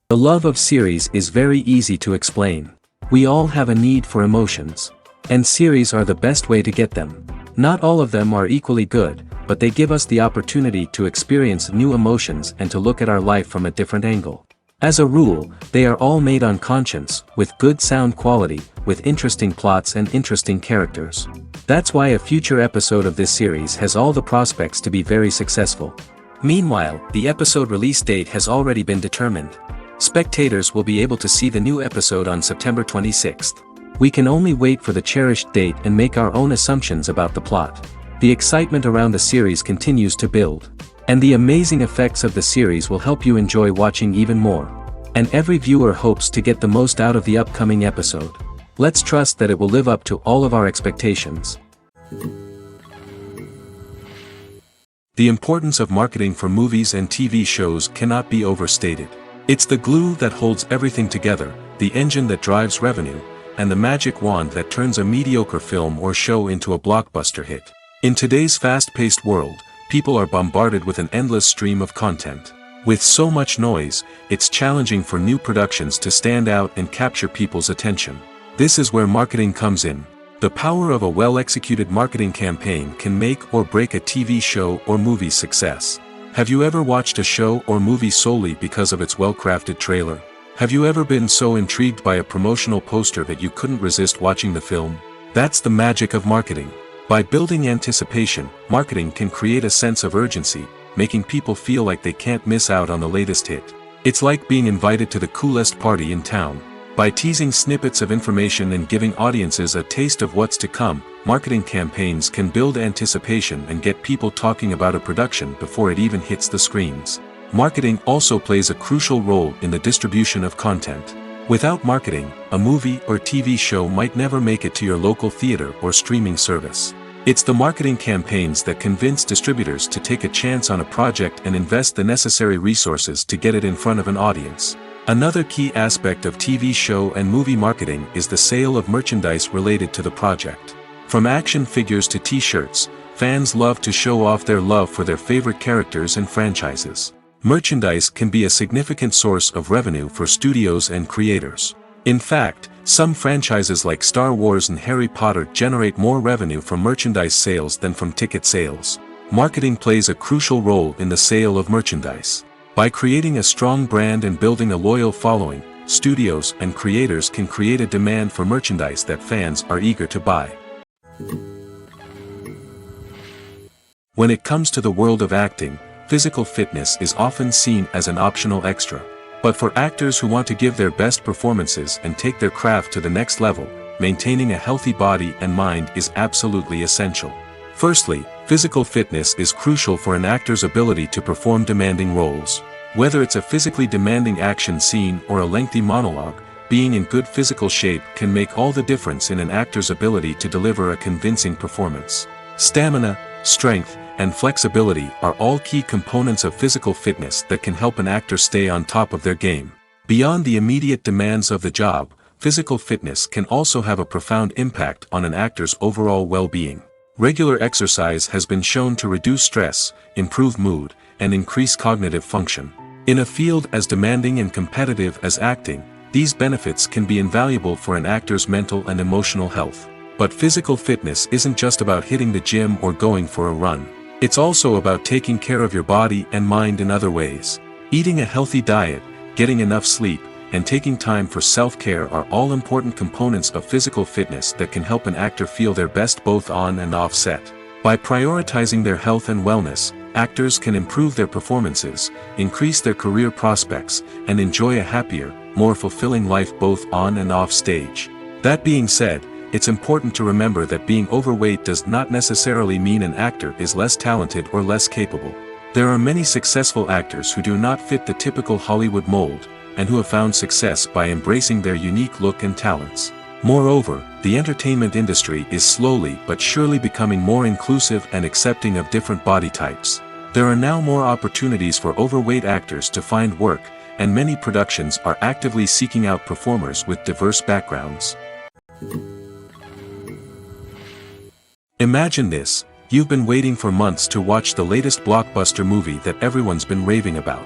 The love of series is very easy to explain. We all have a need for emotions. And series are the best way to get them. Not all of them are equally good, but they give us the opportunity to experience new emotions and to look at our life from a different angle. As a rule, they are all made on conscience, with good sound quality, with interesting plots and interesting characters. That's why a future episode of this series has all the prospects to be very successful. Meanwhile, the episode release date has already been determined. Spectators will be able to see the new episode on September 26th. We can only wait for the cherished date and make our own assumptions about the plot. The excitement around the series continues to build. And the amazing effects of the series will help you enjoy watching even more. And every viewer hopes to get the most out of the upcoming episode. Let's trust that it will live up to all of our expectations. The importance of marketing for movies and TV shows cannot be overstated. It's the glue that holds everything together, the engine that drives revenue, and the magic wand that turns a mediocre film or show into a blockbuster hit. In today's fast-paced world, people are bombarded with an endless stream of content. With so much noise, it's challenging for new productions to stand out and capture people's attention. This is where marketing comes in. The power of a well-executed marketing campaign can make or break a TV show or movie's success. Have you ever watched a show or movie solely because of its well-crafted trailer? Have you ever been so intrigued by a promotional poster that you couldn't resist watching the film? That's the magic of marketing. By building anticipation, marketing can create a sense of urgency, making people feel like they can't miss out on the latest hit. It's like being invited to the coolest party in town. By teasing snippets of information and giving audiences a taste of what's to come, marketing campaigns can build anticipation and get people talking about a production before it even hits the screens. Marketing also plays a crucial role in the distribution of content. Without marketing, a movie or TV show might never make it to your local theater or streaming service. It's the marketing campaigns that convince distributors to take a chance on a project and invest the necessary resources to get it in front of an audience. Another key aspect of TV show and movie marketing is the sale of merchandise related to the project. From action figures to t-shirts, fans love to show off their love for their favorite characters and franchises. Merchandise can be a significant source of revenue for studios and creators. In fact, some franchises like Star Wars and Harry Potter generate more revenue from merchandise sales than from ticket sales. Marketing plays a crucial role in the sale of merchandise. By creating a strong brand and building a loyal following, studios and creators can create a demand for merchandise that fans are eager to buy. When it comes to the world of acting, physical fitness is often seen as an optional extra. But for actors who want to give their best performances and take their craft to the next level, maintaining a healthy body and mind is absolutely essential. Firstly, physical fitness is crucial for an actor's ability to perform demanding roles. Whether it's a physically demanding action scene or a lengthy monologue, being in good physical shape can make all the difference in an actor's ability to deliver a convincing performance. Stamina, strength, and flexibility are all key components of physical fitness that can help an actor stay on top of their game. Beyond the immediate demands of the job, physical fitness can also have a profound impact on an actor's overall well-being. Regular exercise has been shown to reduce stress, improve mood, and increase cognitive function. In a field as demanding and competitive as acting, these benefits can be invaluable for an actor's mental and emotional health. But physical fitness isn't just about hitting the gym or going for a run. It's also about taking care of your body and mind in other ways. Eating a healthy diet, getting enough sleep, and taking time for self-care are all important components of physical fitness that can help an actor feel their best both on and off set. By prioritizing their health and wellness, actors can improve their performances, increase their career prospects, and enjoy a happier, more fulfilling life both on and off stage. That being said, it's important to remember that being overweight does not necessarily mean an actor is less talented or less capable. There are many successful actors who do not fit the typical Hollywood mold, and who have found success by embracing their unique look and talents. Moreover, the entertainment industry is slowly but surely becoming more inclusive and accepting of different body types. There are now more opportunities for overweight actors to find work, and many productions are actively seeking out performers with diverse backgrounds. Imagine this: you've been waiting for months to watch the latest blockbuster movie that everyone's been raving about.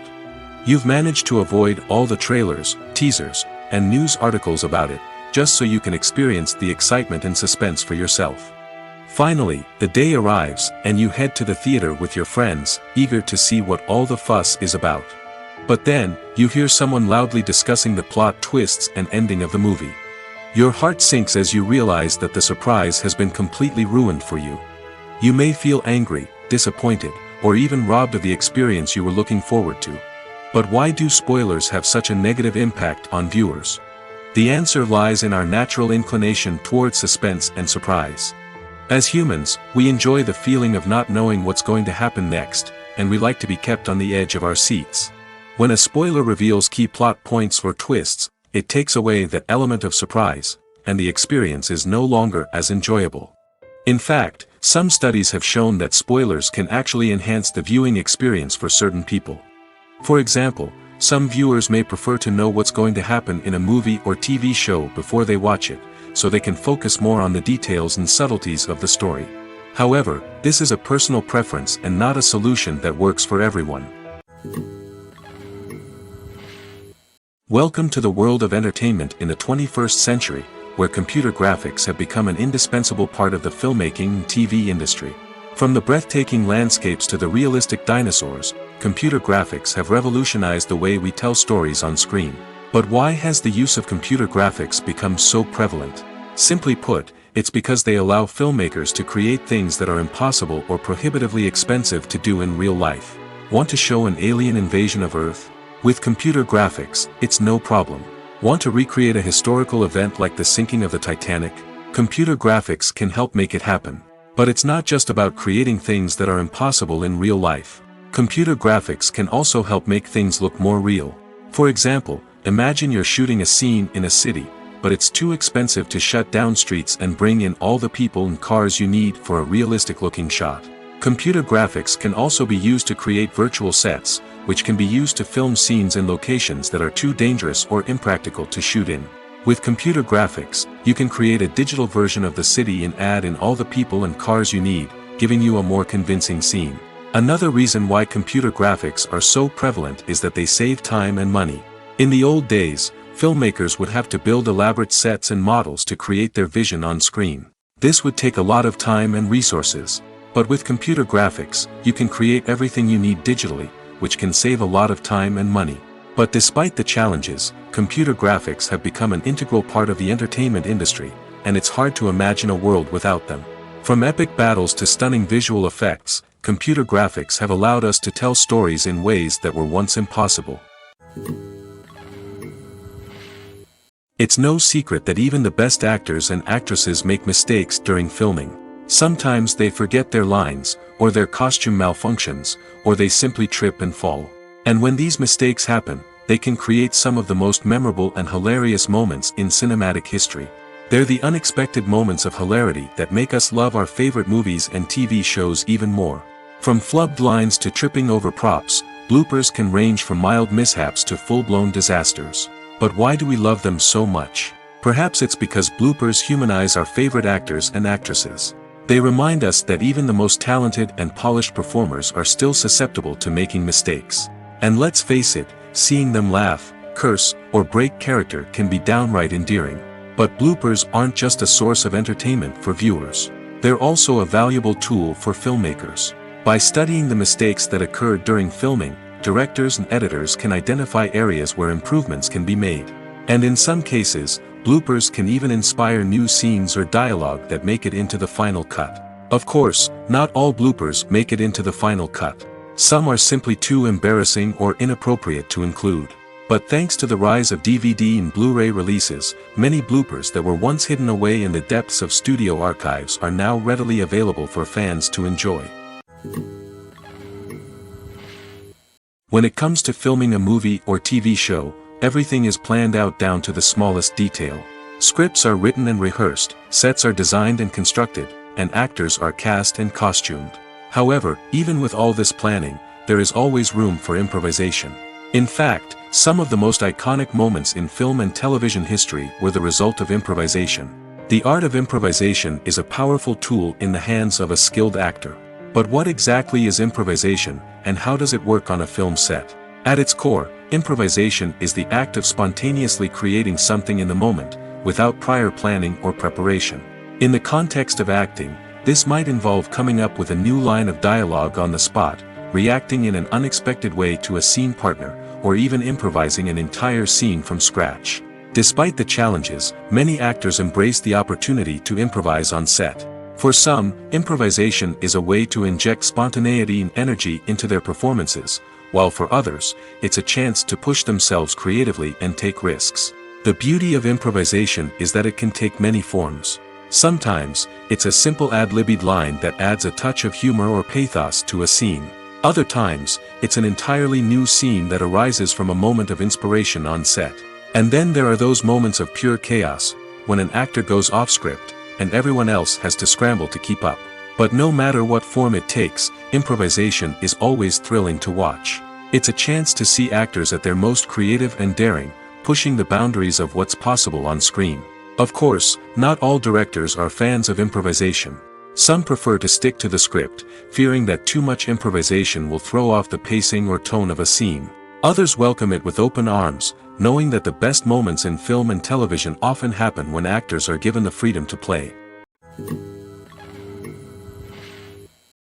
You've managed to avoid all the trailers, teasers, and news articles about it, just so you can experience the excitement and suspense for yourself. Finally, the day arrives, and you head to the theater with your friends, eager to see what all the fuss is about. But then, you hear someone loudly discussing the plot twists and ending of the movie. Your heart sinks as you realize that the surprise has been completely ruined for you. You may feel angry, disappointed, or even robbed of the experience you were looking forward to. But why do spoilers have such a negative impact on viewers? The answer lies in our natural inclination toward suspense and surprise. As humans, we enjoy the feeling of not knowing what's going to happen next, and we like to be kept on the edge of our seats. When a spoiler reveals key plot points or twists, it takes away that element of surprise, and the experience is no longer as enjoyable. In fact, some studies have shown that spoilers can actually enhance the viewing experience for certain people. For example, some viewers may prefer to know what's going to happen in a movie or TV show before they watch it, so they can focus more on the details and subtleties of the story. However, this is a personal preference and not a solution that works for everyone. Welcome to the world of entertainment in the 21st century, where computer graphics have become an indispensable part of the filmmaking and TV industry. From the breathtaking landscapes to the realistic dinosaurs, computer graphics have revolutionized the way we tell stories on screen. But why has the use of computer graphics become so prevalent? Simply put, it's because they allow filmmakers to create things that are impossible or prohibitively expensive to do in real life. Want to show an alien invasion of Earth? With computer graphics, it's no problem. Want to recreate a historical event like the sinking of the Titanic? Computer graphics can help make it happen. But it's not just about creating things that are impossible in real life. Computer graphics can also help make things look more real. For example, imagine you're shooting a scene in a city, but it's too expensive to shut down streets and bring in all the people and cars you need for a realistic-looking shot. Computer graphics can also be used to create virtual sets, which can be used to film scenes in locations that are too dangerous or impractical to shoot in. With computer graphics, you can create a digital version of the city and add in all the people and cars you need, giving you a more convincing scene. Another reason why computer graphics are so prevalent is that they save time and money. In the old days, filmmakers would have to build elaborate sets and models to create their vision on screen. This would take a lot of time and resources. But with computer graphics, you can create everything you need digitally, which can save a lot of time and money. But despite the challenges, computer graphics have become an integral part of the entertainment industry, and it's hard to imagine a world without them. From epic battles to stunning visual effects, computer graphics have allowed us to tell stories in ways that were once impossible. It's no secret that even the best actors and actresses make mistakes during filming. Sometimes they forget their lines, or their costume malfunctions, or they simply trip and fall. And when these mistakes happen, they can create some of the most memorable and hilarious moments in cinematic history. They're the unexpected moments of hilarity that make us love our favorite movies and TV shows even more. From flubbed lines to tripping over props, bloopers can range from mild mishaps to full-blown disasters. But why do we love them so much? Perhaps it's because bloopers humanize our favorite actors and actresses. They remind us that even the most talented and polished performers are still susceptible to making mistakes. And let's face it, seeing them laugh, curse, or break character can be downright endearing. But bloopers aren't just a source of entertainment for viewers. They're also a valuable tool for filmmakers. By studying the mistakes that occurred during filming, directors and editors can identify areas where improvements can be made. And in some cases, bloopers can even inspire new scenes or dialogue that make it into the final cut. Of course, not all bloopers make it into the final cut. Some are simply too embarrassing or inappropriate to include. But thanks to the rise of DVD and Blu-ray releases, many bloopers that were once hidden away in the depths of studio archives are now readily available for fans to enjoy. When it comes to filming a movie or TV show, everything is planned out down to the smallest detail. Scripts are written and rehearsed, sets are designed and constructed, and actors are cast and costumed. However, even with all this planning, there is always room for improvisation. In fact, some of the most iconic moments in film and television history were the result of improvisation. The art of improvisation is a powerful tool in the hands of a skilled actor. But what exactly is improvisation, and how does it work on a film set? At its core, improvisation is the act of spontaneously creating something in the moment, without prior planning or preparation. In the context of acting, this might involve coming up with a new line of dialogue on the spot, reacting in an unexpected way to a scene partner, or even improvising an entire scene from scratch. Despite the challenges, many actors embrace the opportunity to improvise on set. For some, improvisation is a way to inject spontaneity and energy into their performances, while for others, it's a chance to push themselves creatively and take risks. The beauty of improvisation is that it can take many forms. Sometimes, it's a simple ad-libbed line that adds a touch of humor or pathos to a scene. Other times, it's an entirely new scene that arises from a moment of inspiration on set. And then there are those moments of pure chaos, when an actor goes off script, and everyone else has to scramble to keep up. But no matter what form it takes, improvisation is always thrilling to watch. It's a chance to see actors at their most creative and daring, pushing the boundaries of what's possible on screen. Of course, not all directors are fans of improvisation. Some prefer to stick to the script, fearing that too much improvisation will throw off the pacing or tone of a scene. Others welcome it with open arms, knowing that the best moments in film and television often happen when actors are given the freedom to play.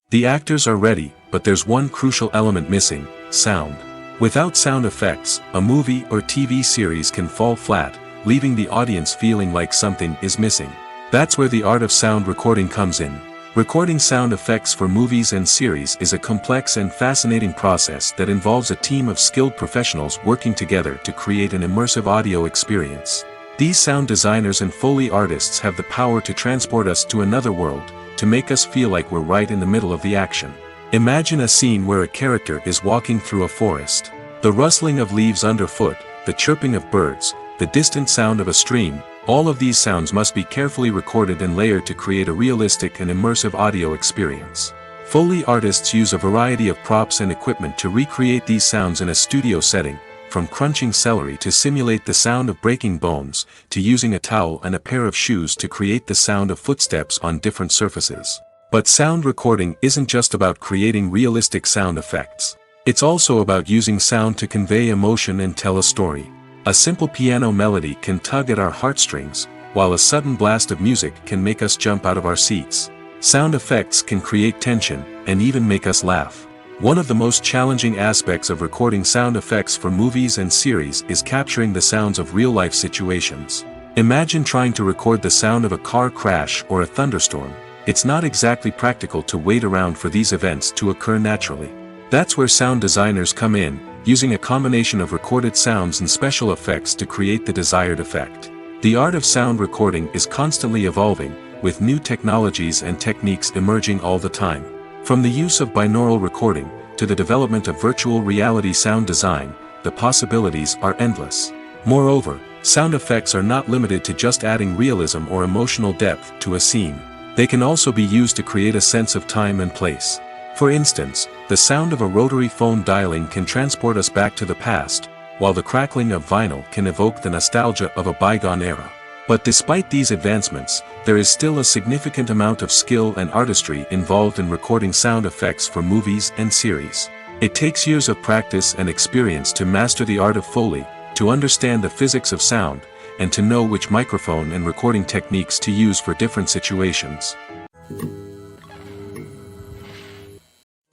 The actors are ready, but there's one crucial element missing: sound. Without sound effects, a movie or TV series can fall flat, leaving the audience feeling like something is missing. That's where the art of sound recording comes in. Recording sound effects for movies and series is a complex and fascinating process that involves a team of skilled professionals working together to create an immersive audio experience. These sound designers and Foley artists have the power to transport us to another world, to make us feel like we're right in the middle of the action. Imagine a scene where a character is walking through a forest. The rustling of leaves underfoot, the chirping of birds, the distant sound of a stream, all of these sounds must be carefully recorded and layered to create a realistic and immersive audio experience. Foley artists use a variety of props and equipment to recreate these sounds in a studio setting, from crunching celery to simulate the sound of breaking bones, to using a towel and a pair of shoes to create the sound of footsteps on different surfaces. But sound recording isn't just about creating realistic sound effects. It's also about using sound to convey emotion and tell a story. A simple piano melody can tug at our heartstrings, while a sudden blast of music can make us jump out of our seats. Sound effects can create tension, and even make us laugh. One of the most challenging aspects of recording sound effects for movies and series is capturing the sounds of real-life situations. Imagine trying to record the sound of a car crash or a thunderstorm. It's not exactly practical to wait around for these events to occur naturally. That's where sound designers come in, using a combination of recorded sounds and special effects to create the desired effect. The art of sound recording is constantly evolving, with new technologies and techniques emerging all the time. From the use of binaural recording, to the development of virtual reality sound design, the possibilities are endless. Moreover, sound effects are not limited to just adding realism or emotional depth to a scene. They can also be used to create a sense of time and place. For instance, the sound of a rotary phone dialing can transport us back to the past, while the crackling of vinyl can evoke the nostalgia of a bygone era. But despite these advancements, there is still a significant amount of skill and artistry involved in recording sound effects for movies and series. It takes years of practice and experience to master the art of Foley, to understand the physics of sound, and to know which microphone and recording techniques to use for different situations.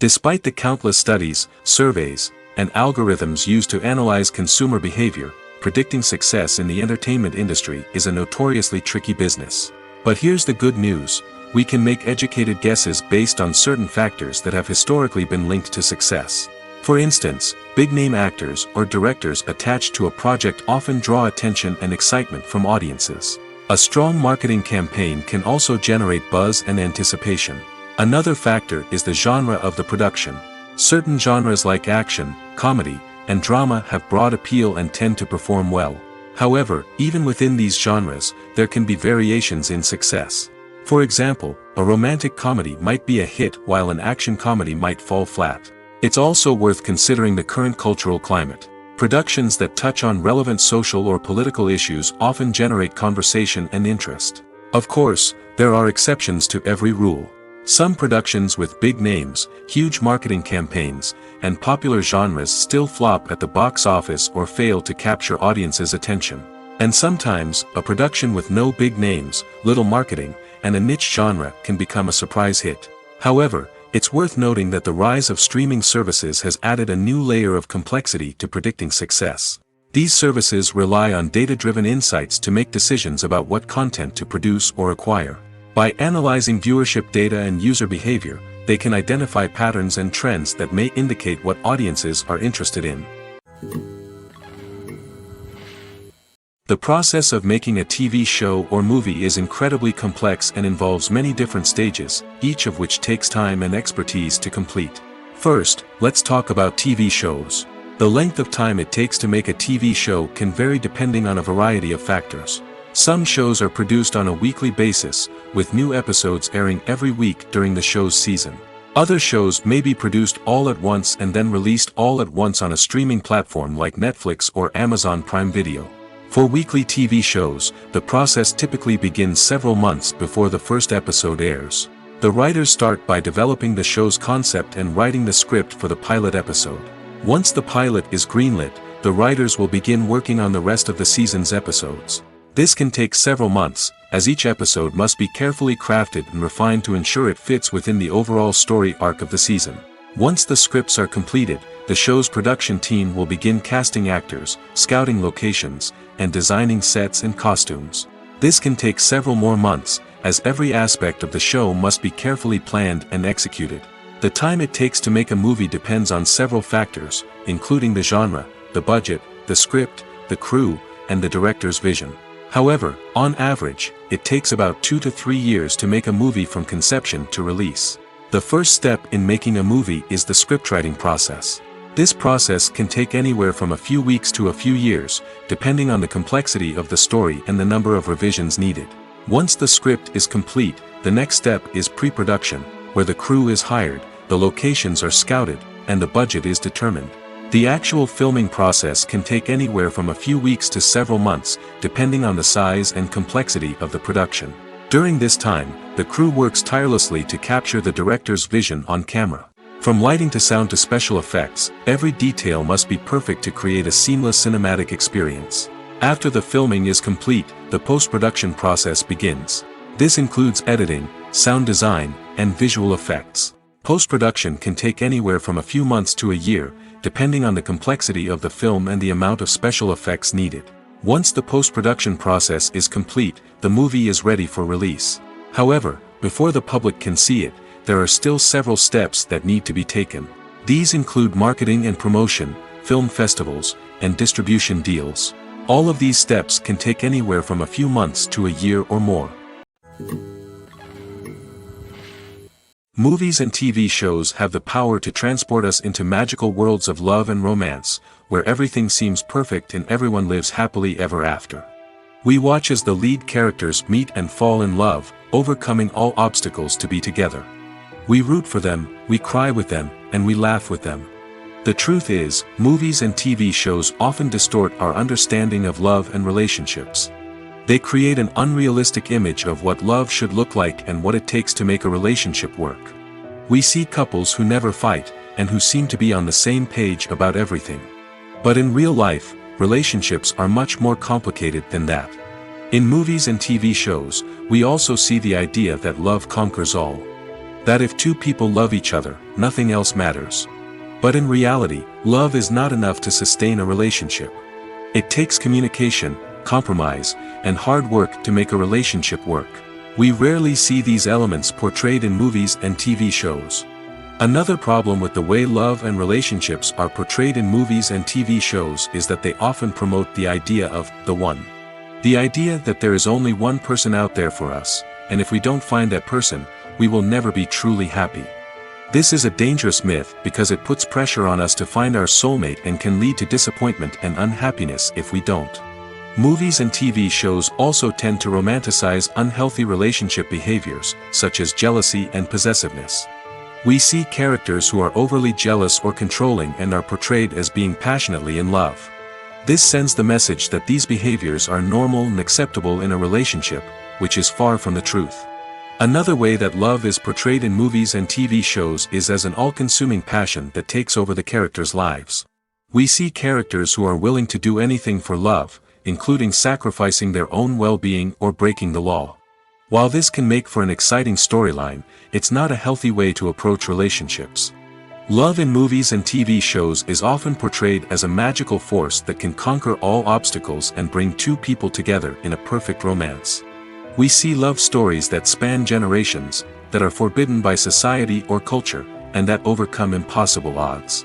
Despite the countless studies, surveys, and algorithms used to analyze consumer behavior, predicting success in the entertainment industry is a notoriously tricky business. But here's the good news: we can make educated guesses based on certain factors that have historically been linked to success. For instance, big-name actors or directors attached to a project often draw attention and excitement from audiences. A strong marketing campaign can also generate buzz and anticipation. Another factor is the genre of the production. Certain genres like action, comedy, and drama have broad appeal and tend to perform well. However, even within these genres, there can be variations in success. For example, a romantic comedy might be a hit while an action comedy might fall flat. It's also worth considering the current cultural climate. Productions that touch on relevant social or political issues often generate conversation and interest. Of course, there are exceptions to every rule. Some productions with big names, huge marketing campaigns, and popular genres still flop at the box office or fail to capture audiences' attention. And sometimes, a production with no big names, little marketing, and a niche genre can become a surprise hit. However, it's worth noting that the rise of streaming services has added a new layer of complexity to predicting success. These services rely on data-driven insights to make decisions about what content to produce or acquire. By analyzing viewership data and user behavior, they can identify patterns and trends that may indicate what audiences are interested in. The process of making a TV show or movie is incredibly complex and involves many different stages, each of which takes time and expertise to complete. First, let's talk about TV shows. The length of time it takes to make a TV show can vary depending on a variety of factors. Some shows are produced on a weekly basis, with new episodes airing every week during the show's season. Other shows may be produced all at once and then released all at once on a streaming platform like Netflix or Amazon Prime Video. For weekly TV shows, the process typically begins several months before the first episode airs. The writers start by developing the show's concept and writing the script for the pilot episode. Once the pilot is greenlit, the writers will begin working on the rest of the season's episodes. This can take several months, as each episode must be carefully crafted and refined to ensure it fits within the overall story arc of the season. Once the scripts are completed, the show's production team will begin casting actors, scouting locations, and designing sets and costumes. This can take several more months, as every aspect of the show must be carefully planned and executed. The time it takes to make a movie depends on several factors, including the genre, the budget, the script, the crew, and the director's vision. However, on average, it takes about 2 to 3 years to make a movie from conception to release. The first step in making a movie is the scriptwriting process. This process can take anywhere from a few weeks to a few years, depending on the complexity of the story and the number of revisions needed. Once the script is complete, the next step is pre-production, where the crew is hired, the locations are scouted, and the budget is determined. The actual filming process can take anywhere from a few weeks to several months, depending on the size and complexity of the production. During this time, the crew works tirelessly to capture the director's vision on camera. From lighting to sound to special effects, every detail must be perfect to create a seamless cinematic experience. After the filming is complete, the post-production process begins. This includes editing, sound design, and visual effects. Post-production can take anywhere from a few months to a year, depending on the complexity of the film and the amount of special effects needed. Once the post-production process is complete, the movie is ready for release. However, before the public can see it, there are still several steps that need to be taken. These include marketing and promotion, film festivals, and distribution deals. All of these steps can take anywhere from a few months to a year or more. Movies and TV shows have the power to transport us into magical worlds of love and romance, where everything seems perfect and everyone lives happily ever after. We watch as the lead characters meet and fall in love, overcoming all obstacles to be together. We root for them, we cry with them, and we laugh with them. The truth is, movies and TV shows often distort our understanding of love and relationships. They create an unrealistic image of what love should look like and what it takes to make a relationship work. We see couples who never fight, and who seem to be on the same page about everything. But in real life, relationships are much more complicated than that. In movies and TV shows, we also see the idea that love conquers all. That if two people love each other, nothing else matters. But in reality, love is not enough to sustain a relationship. It takes communication, compromise, and hard work to make a relationship work. We rarely see these elements portrayed in movies and TV shows. Another problem with the way love and relationships are portrayed in movies and TV shows is that they often promote the idea of the one. The idea that there is only one person out there for us, and if we don't find that person, we will never be truly happy. This is a dangerous myth because it puts pressure on us to find our soulmate and can lead to disappointment and unhappiness if we don't. Movies and TV shows also tend to romanticize unhealthy relationship behaviors, such as jealousy and possessiveness. We see characters who are overly jealous or controlling and are portrayed as being passionately in love. This sends the message that these behaviors are normal and acceptable in a relationship, which is far from the truth. Another way that love is portrayed in movies and TV shows is as an all-consuming passion that takes over the characters' lives. We see characters who are willing to do anything for love, including sacrificing their own well-being or breaking the law. While this can make for an exciting storyline, it's not a healthy way to approach relationships. Love in movies and TV shows is often portrayed as a magical force that can conquer all obstacles and bring two people together in a perfect romance. We see love stories that span generations, that are forbidden by society or culture, and that overcome impossible odds.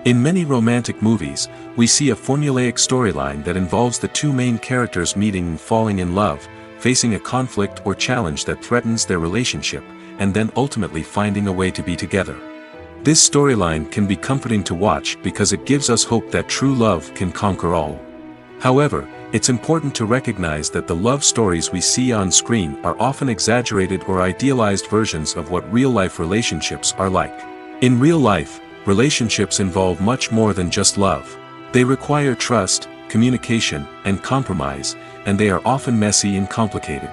In many romantic movies, we see a formulaic storyline that involves the two main characters meeting and falling in love, facing a conflict or challenge that threatens their relationship, and then ultimately finding a way to be together. This storyline can be comforting to watch because it gives us hope that true love can conquer all. However, it's important to recognize that the love stories we see on screen are often exaggerated or idealized versions of what real-life relationships are like. In real life, relationships involve much more than just love. They require trust, communication, and compromise, and they are often messy and complicated.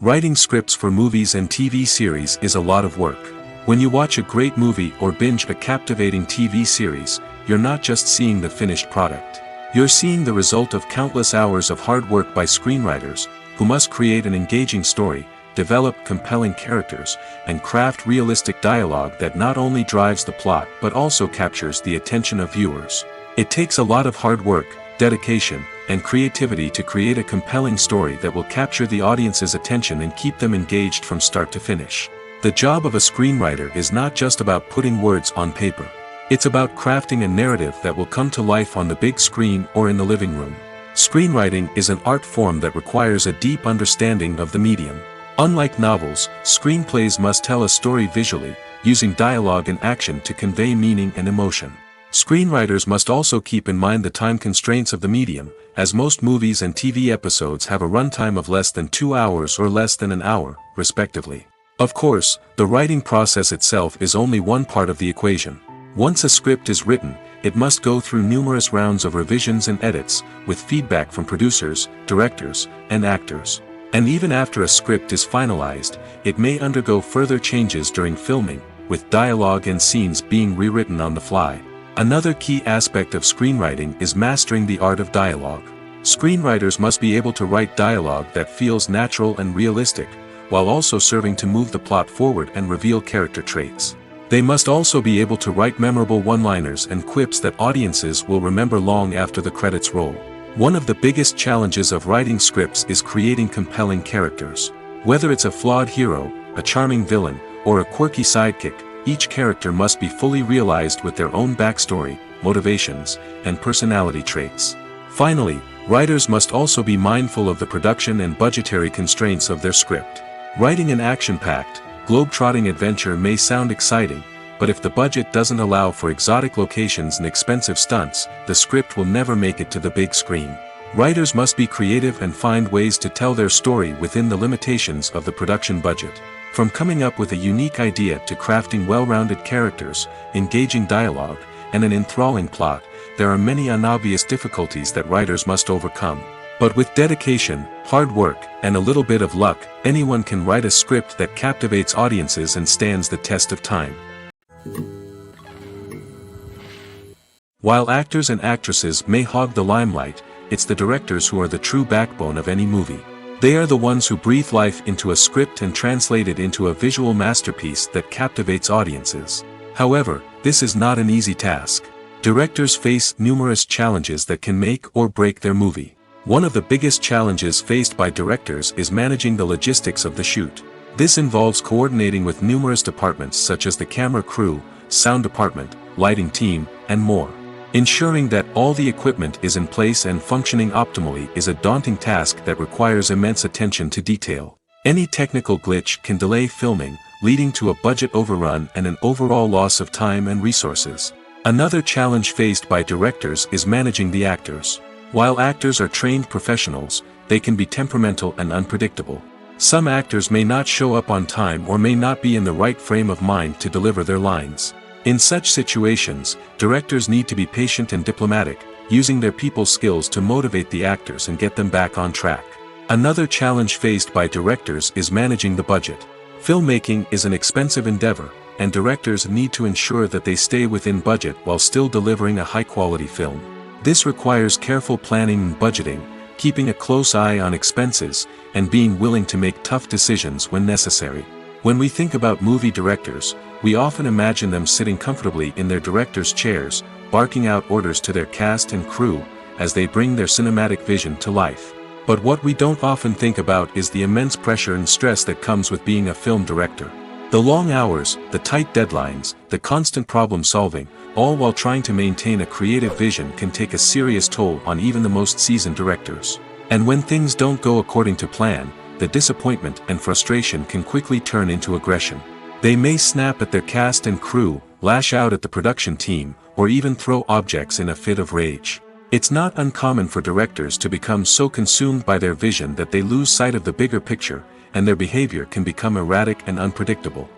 Writing scripts for movies and TV series is a lot of work. When you watch a great movie or binge a captivating TV series, you're not just seeing the finished product. You're seeing the result of countless hours of hard work by screenwriters, who must create an engaging story, develop compelling characters, and craft realistic dialogue that not only drives the plot but also captures the attention of viewers. It takes a lot of hard work, dedication, and creativity to create a compelling story that will capture the audience's attention and keep them engaged from start to finish. The job of a screenwriter is not just about putting words on paper. It's about crafting a narrative that will come to life on the big screen or in the living room. Screenwriting is an art form that requires a deep understanding of the medium. Unlike novels, screenplays must tell a story visually, using dialogue and action to convey meaning and emotion. Screenwriters must also keep in mind the time constraints of the medium, as most movies and TV episodes have a runtime of less than 2 hours or less than an hour, respectively. Of course, the writing process itself is only one part of the equation. Once a script is written, it must go through numerous rounds of revisions and edits, with feedback from producers, directors, and actors. And even after a script is finalized, it may undergo further changes during filming, with dialogue and scenes being rewritten on the fly. Another key aspect of screenwriting is mastering the art of dialogue. Screenwriters must be able to write dialogue that feels natural and realistic, while also serving to move the plot forward and reveal character traits. They must also be able to write memorable one-liners and quips that audiences will remember long after the credits roll. One of the biggest challenges of writing scripts is creating compelling characters. Whether it's a flawed hero, a charming villain, or a quirky sidekick, each character must be fully realized with their own backstory, motivations, and personality traits. Finally, writers must also be mindful of the production and budgetary constraints of their script. Writing an action-packed, globe-trotting adventure may sound exciting, but if the budget doesn't allow for exotic locations and expensive stunts, the script will never make it to the big screen. Writers must be creative and find ways to tell their story within the limitations of the production budget. From coming up with a unique idea to crafting well-rounded characters, engaging dialogue, and an enthralling plot, there are many unobvious difficulties that writers must overcome. But with dedication, hard work, and a little bit of luck, anyone can write a script that captivates audiences and stands the test of time. While actors and actresses may hog the limelight, it's the directors who are the true backbone of any movie. They are the ones who breathe life into a script and translate it into a visual masterpiece that captivates audiences. However, this is not an easy task. Directors face numerous challenges that can make or break their movie. One of the biggest challenges faced by directors is managing the logistics of the shoot. This involves coordinating with numerous departments such as the camera crew, sound department, lighting team, and more. Ensuring that all the equipment is in place and functioning optimally is a daunting task that requires immense attention to detail. Any technical glitch can delay filming, leading to a budget overrun and an overall loss of time and resources. Another challenge faced by directors is managing the actors. While actors are trained professionals, they can be temperamental and unpredictable. Some actors may not show up on time or may not be in the right frame of mind to deliver their lines. In such situations, directors need to be patient and diplomatic, using their people skills to motivate the actors and get them back on track. Another challenge faced by directors is managing the budget. Filmmaking is an expensive endeavor, and directors need to ensure that they stay within budget while still delivering a high-quality film. This requires careful planning and budgeting, keeping a close eye on expenses, and being willing to make tough decisions when necessary. When we think about movie directors, we often imagine them sitting comfortably in their director's chairs, barking out orders to their cast and crew, as they bring their cinematic vision to life. But what we don't often think about is the immense pressure and stress that comes with being a film director. The long hours, the tight deadlines, the constant problem solving, all while trying to maintain a creative vision can take a serious toll on even the most seasoned directors. And when things don't go according to plan, the disappointment and frustration can quickly turn into aggression. They may snap at their cast and crew, lash out at the production team, or even throw objects in a fit of rage. It's not uncommon for directors to become so consumed by their vision that they lose sight of the bigger picture, and their behavior can become erratic and unpredictable.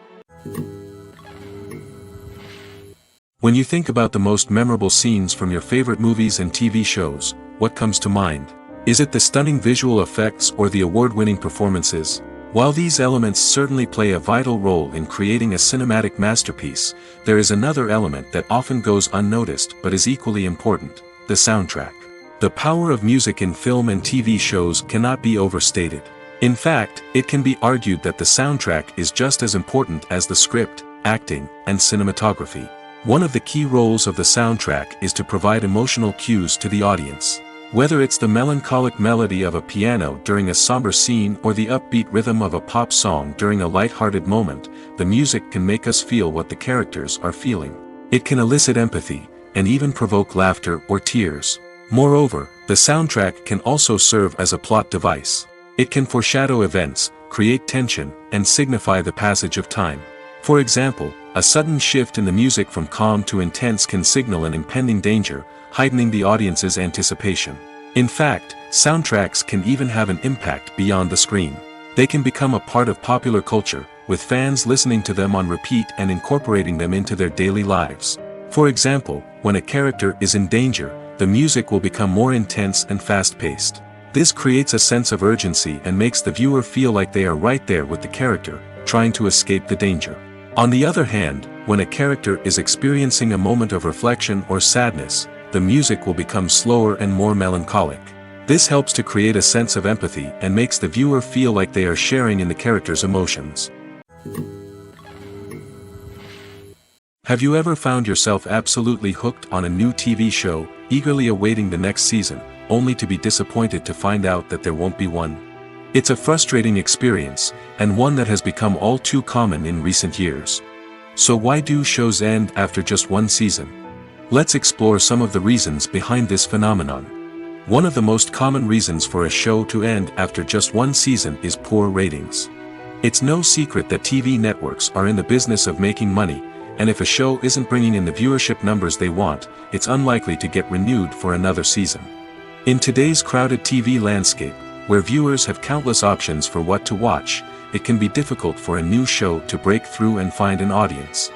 When you think about the most memorable scenes from your favorite movies and TV shows, what comes to mind? Is it the stunning visual effects or the award-winning performances? While these elements certainly play a vital role in creating a cinematic masterpiece, there is another element that often goes unnoticed but is equally important: the soundtrack. The power of music in film and TV shows cannot be overstated. In fact, it can be argued that the soundtrack is just as important as the script, acting, and cinematography. One of the key roles of the soundtrack is to provide emotional cues to the audience. Whether it's the melancholic melody of a piano during a somber scene or the upbeat rhythm of a pop song during a light-hearted moment, the music can make us feel what the characters are feeling. It can elicit empathy, and even provoke laughter or tears. Moreover, the soundtrack can also serve as a plot device. It can foreshadow events, create tension, and signify the passage of time. For example, a sudden shift in the music from calm to intense can signal an impending danger, heightening the audience's anticipation. In fact, soundtracks can even have an impact beyond the screen. They can become a part of popular culture, with fans listening to them on repeat and incorporating them into their daily lives. For example, when a character is in danger, the music will become more intense and fast-paced. This creates a sense of urgency and makes the viewer feel like they are right there with the character, trying to escape the danger. On the other hand, when a character is experiencing a moment of reflection or sadness, the music will become slower and more melancholic. This helps to create a sense of empathy and makes the viewer feel like they are sharing in the character's emotions. Have you ever found yourself absolutely hooked on a new TV show, eagerly awaiting the next season, only to be disappointed to find out that there won't be one? It's a frustrating experience, and one that has become all too common in recent years. So why do shows end after just one season? Let's explore some of the reasons behind this phenomenon. One of the most common reasons for a show to end after just one season is poor ratings. It's no secret that TV networks are in the business of making money, and if a show isn't bringing in the viewership numbers they want, it's unlikely to get renewed for another season. In today's crowded TV landscape, where viewers have countless options for what to watch, it can be difficult for a new show to break through and find an audience.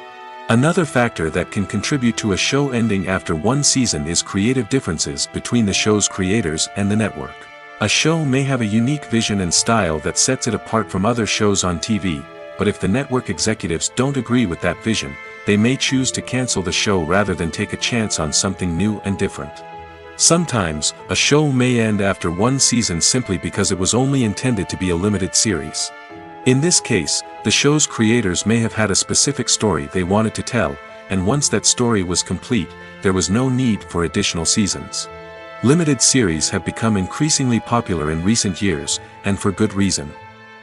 Another factor that can contribute to a show ending after one season is creative differences between the show's creators and the network. A show may have a unique vision and style that sets it apart from other shows on TV, but if the network executives don't agree with that vision, they may choose to cancel the show rather than take a chance on something new and different. Sometimes, a show may end after one season simply because it was only intended to be a limited series. In this case, the show's creators may have had a specific story they wanted to tell, and once that story was complete, there was no need for additional seasons. Limited series have become increasingly popular in recent years, and for good reason.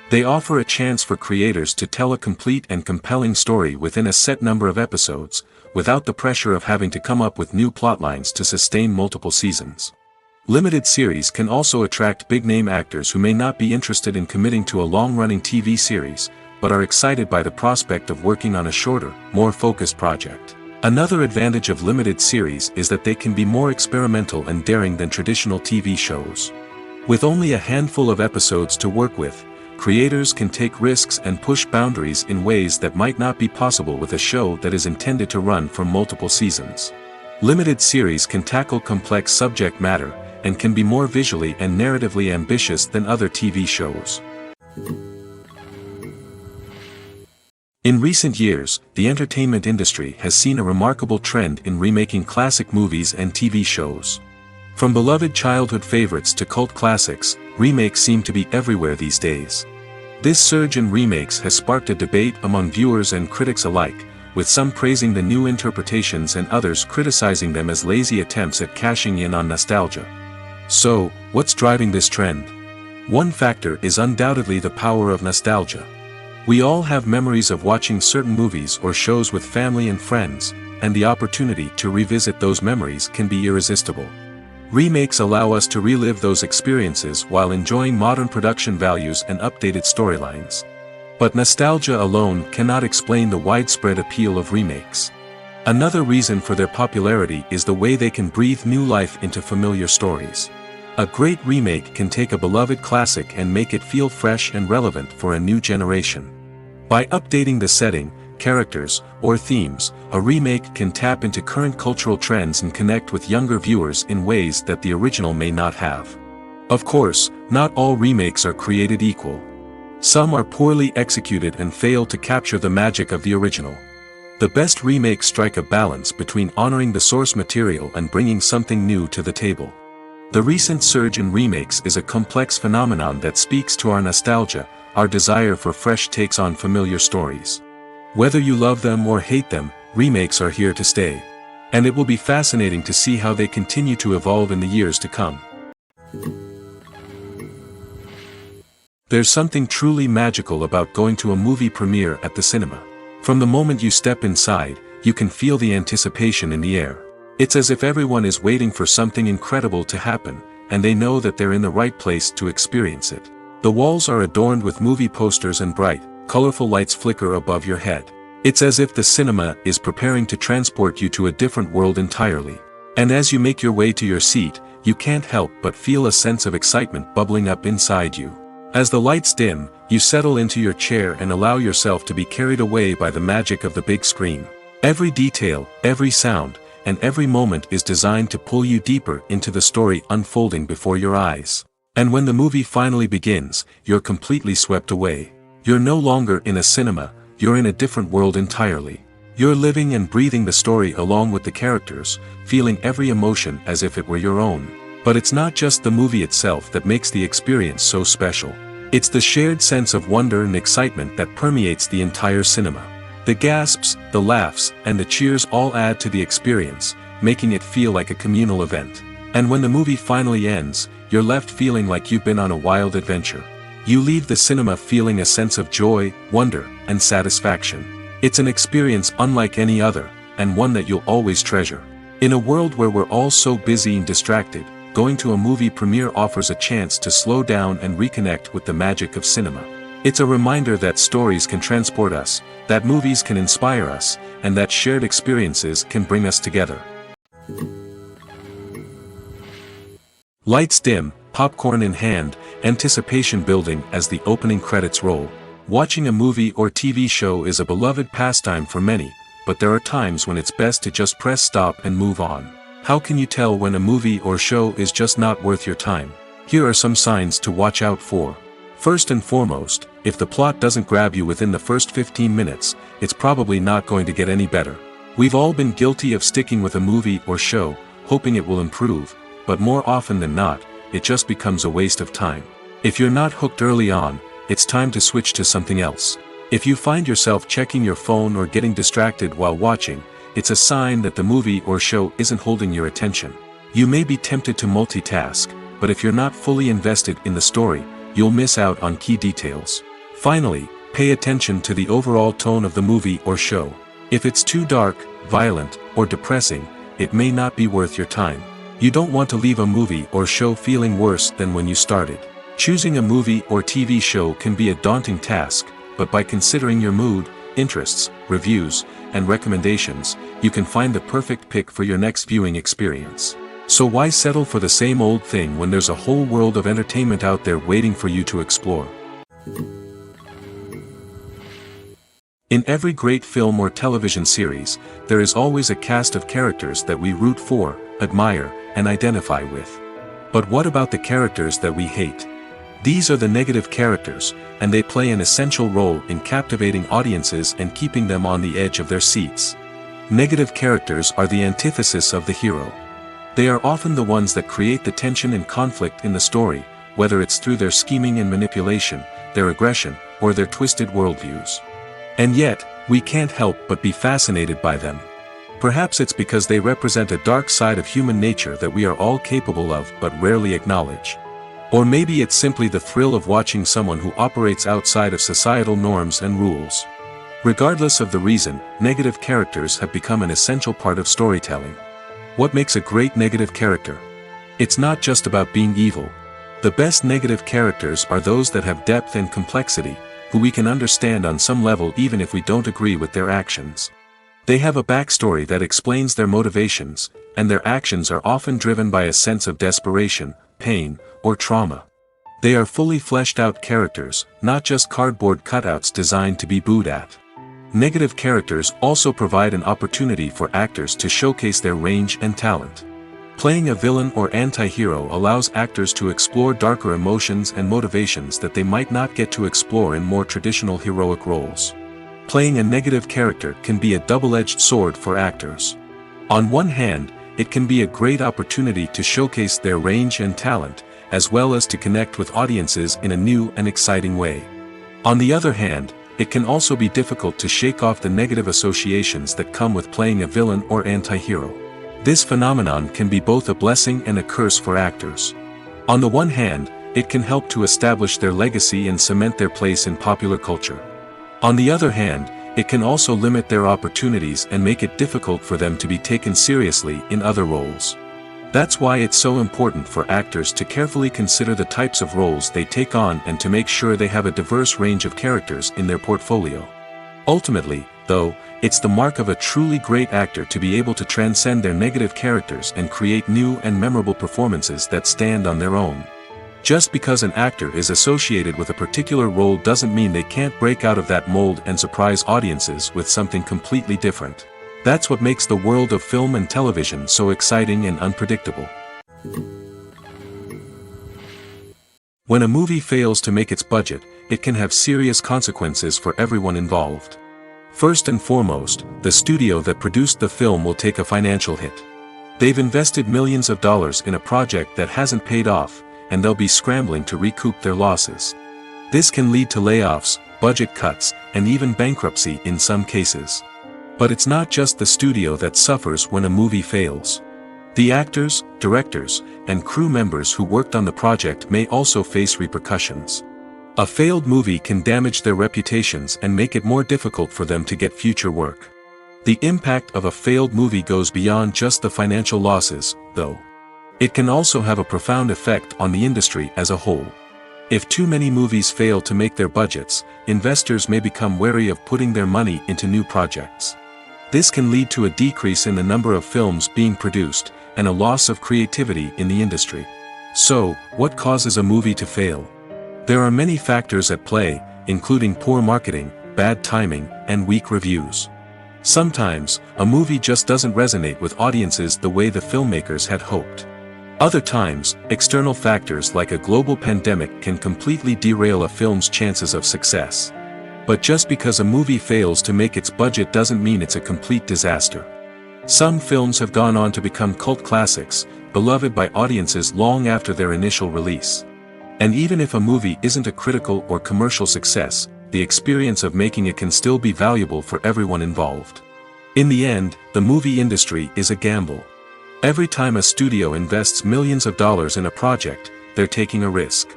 They offer a chance for creators to tell a complete and compelling story within a set number of episodes, without the pressure of having to come up with new plotlines to sustain multiple seasons. Limited series can also attract big-name actors who may not be interested in committing to a long-running TV series, but are excited by the prospect of working on a shorter, more focused project. Another advantage of limited series is that they can be more experimental and daring than traditional TV shows. With only a handful of episodes to work with, creators can take risks and push boundaries in ways that might not be possible with a show that is intended to run for multiple seasons. Limited series can tackle complex subject matter, and can be more visually and narratively ambitious than other TV shows. In recent years, the entertainment industry has seen a remarkable trend in remaking classic movies and TV shows. From beloved childhood favorites to cult classics, remakes seem to be everywhere these days. This surge in remakes has sparked a debate among viewers and critics alike, with some praising the new interpretations and others criticizing them as lazy attempts at cashing in on nostalgia. So, what's driving this trend? One factor is undoubtedly the power of nostalgia. We all have memories of watching certain movies or shows with family and friends, and the opportunity to revisit those memories can be irresistible. Remakes allow us to relive those experiences while enjoying modern production values and updated storylines. But nostalgia alone cannot explain the widespread appeal of remakes. Another reason for their popularity is the way they can breathe new life into familiar stories. A great remake can take a beloved classic and make it feel fresh and relevant for a new generation. By updating the setting, characters, or themes, a remake can tap into current cultural trends and connect with younger viewers in ways that the original may not have. Of course, not all remakes are created equal. Some are poorly executed and fail to capture the magic of the original. The best remakes strike a balance between honoring the source material and bringing something new to the table. The recent surge in remakes is a complex phenomenon that speaks to our nostalgia, our desire for fresh takes on familiar stories. Whether you love them or hate them, remakes are here to stay. And it will be fascinating to see how they continue to evolve in the years to come. There's something truly magical about going to a movie premiere at the cinema. From the moment you step inside, you can feel the anticipation in the air. It's as if everyone is waiting for something incredible to happen, and they know that they're in the right place to experience it. The walls are adorned with movie posters and bright, colorful lights flicker above your head. It's as if the cinema is preparing to transport you to a different world entirely. And as you make your way to your seat, you can't help but feel a sense of excitement bubbling up inside you. As the lights dim, you settle into your chair and allow yourself to be carried away by the magic of the big screen. Every detail, every sound, and every moment is designed to pull you deeper into the story unfolding before your eyes. And when the movie finally begins, you're completely swept away. You're no longer in a cinema, you're in a different world entirely. You're living and breathing the story along with the characters, feeling every emotion as if it were your own. But it's not just the movie itself that makes the experience so special. It's the shared sense of wonder and excitement that permeates the entire cinema. The gasps, the laughs, and the cheers all add to the experience, making it feel like a communal event. And when the movie finally ends, you're left feeling like you've been on a wild adventure. You leave the cinema feeling a sense of joy, wonder, and satisfaction. It's an experience unlike any other, and one that you'll always treasure. In a world where we're all so busy and distracted, going to a movie premiere offers a chance to slow down and reconnect with the magic of cinema. It's a reminder that stories can transport us, that movies can inspire us, and that shared experiences can bring us together. Lights dim, popcorn in hand, anticipation building as the opening credits roll. Watching a movie or TV show is a beloved pastime for many, but there are times when it's best to just press stop and move on. How can you tell when a movie or show is just not worth your time? Here are some signs to watch out for. First and foremost, if the plot doesn't grab you within the first 15 minutes, it's probably not going to get any better. We've all been guilty of sticking with a movie or show, hoping it will improve, but more often than not, it just becomes a waste of time. If you're not hooked early on, it's time to switch to something else. If you find yourself checking your phone or getting distracted while watching, it's a sign that the movie or show isn't holding your attention. You may be tempted to multitask, but if you're not fully invested in the story, you'll miss out on key details. Finally, pay attention to the overall tone of the movie or show. If it's too dark, violent, or depressing, it may not be worth your time. You don't want to leave a movie or show feeling worse than when you started. Choosing a movie or TV show can be a daunting task, but by considering your mood, interests, reviews, and recommendations, you can find the perfect pick for your next viewing experience. So why settle for the same old thing when there's a whole world of entertainment out there waiting for you to explore? In every great film or television series, there is always a cast of characters that we root for, admire, and identify with. But what about the characters that we hate? These are the negative characters, and they play an essential role in captivating audiences and keeping them on the edge of their seats. Negative characters are the antithesis of the hero. They are often the ones that create the tension and conflict in the story, whether it's through their scheming and manipulation, their aggression, or their twisted worldviews. And yet, we can't help but be fascinated by them. Perhaps it's because they represent a dark side of human nature that we are all capable of but rarely acknowledge. Or maybe it's simply the thrill of watching someone who operates outside of societal norms and rules. Regardless of the reason, negative characters have become an essential part of storytelling. What makes a great negative character? It's not just about being evil. The best negative characters are those that have depth and complexity, who we can understand on some level even if we don't agree with their actions. They have a backstory that explains their motivations, and their actions are often driven by a sense of desperation, pain, or trauma. They are fully fleshed out characters, not just cardboard cutouts designed to be booed at. Negative characters also provide an opportunity for actors to showcase their range and talent. Playing a villain or anti-hero allows actors to explore darker emotions and motivations that they might not get to explore in more traditional heroic roles. Playing a negative character can be a double-edged sword for actors. On one hand, it can be a great opportunity to showcase their range and talent, as well as to connect with audiences in a new and exciting way. On the other hand, it can also be difficult to shake off the negative associations that come with playing a villain or anti-hero. This phenomenon can be both a blessing and a curse for actors. On the one hand, it can help to establish their legacy and cement their place in popular culture. On the other hand, it can also limit their opportunities and make it difficult for them to be taken seriously in other roles. That's why it's so important for actors to carefully consider the types of roles they take on and to make sure they have a diverse range of characters in their portfolio. Ultimately, though, it's the mark of a truly great actor to be able to transcend their negative characters and create new and memorable performances that stand on their own. Just because an actor is associated with a particular role doesn't mean they can't break out of that mold and surprise audiences with something completely different. That's what makes the world of film and television so exciting and unpredictable. When a movie fails to make its budget, it can have serious consequences for everyone involved. First and foremost, the studio that produced the film will take a financial hit. They've invested millions of dollars in a project that hasn't paid off, and they'll be scrambling to recoup their losses. This can lead to layoffs, budget cuts, and even bankruptcy in some cases. But it's not just the studio that suffers when a movie fails. The actors, directors, and crew members who worked on the project may also face repercussions. A failed movie can damage their reputations and make it more difficult for them to get future work. The impact of a failed movie goes beyond just the financial losses, though. It can also have a profound effect on the industry as a whole. If too many movies fail to make their budgets, investors may become wary of putting their money into new projects. This can lead to a decrease in the number of films being produced, and a loss of creativity in the industry. So, what causes a movie to fail? There are many factors at play, including poor marketing, bad timing, and weak reviews. Sometimes, a movie just doesn't resonate with audiences the way the filmmakers had hoped. Other times, external factors like a global pandemic can completely derail a film's chances of success. But just because a movie fails to make its budget doesn't mean it's a complete disaster. Some films have gone on to become cult classics, beloved by audiences long after their initial release. And even if a movie isn't a critical or commercial success, the experience of making it can still be valuable for everyone involved. In the end, the movie industry is a gamble. Every time a studio invests millions of dollars in a project, they're taking a risk.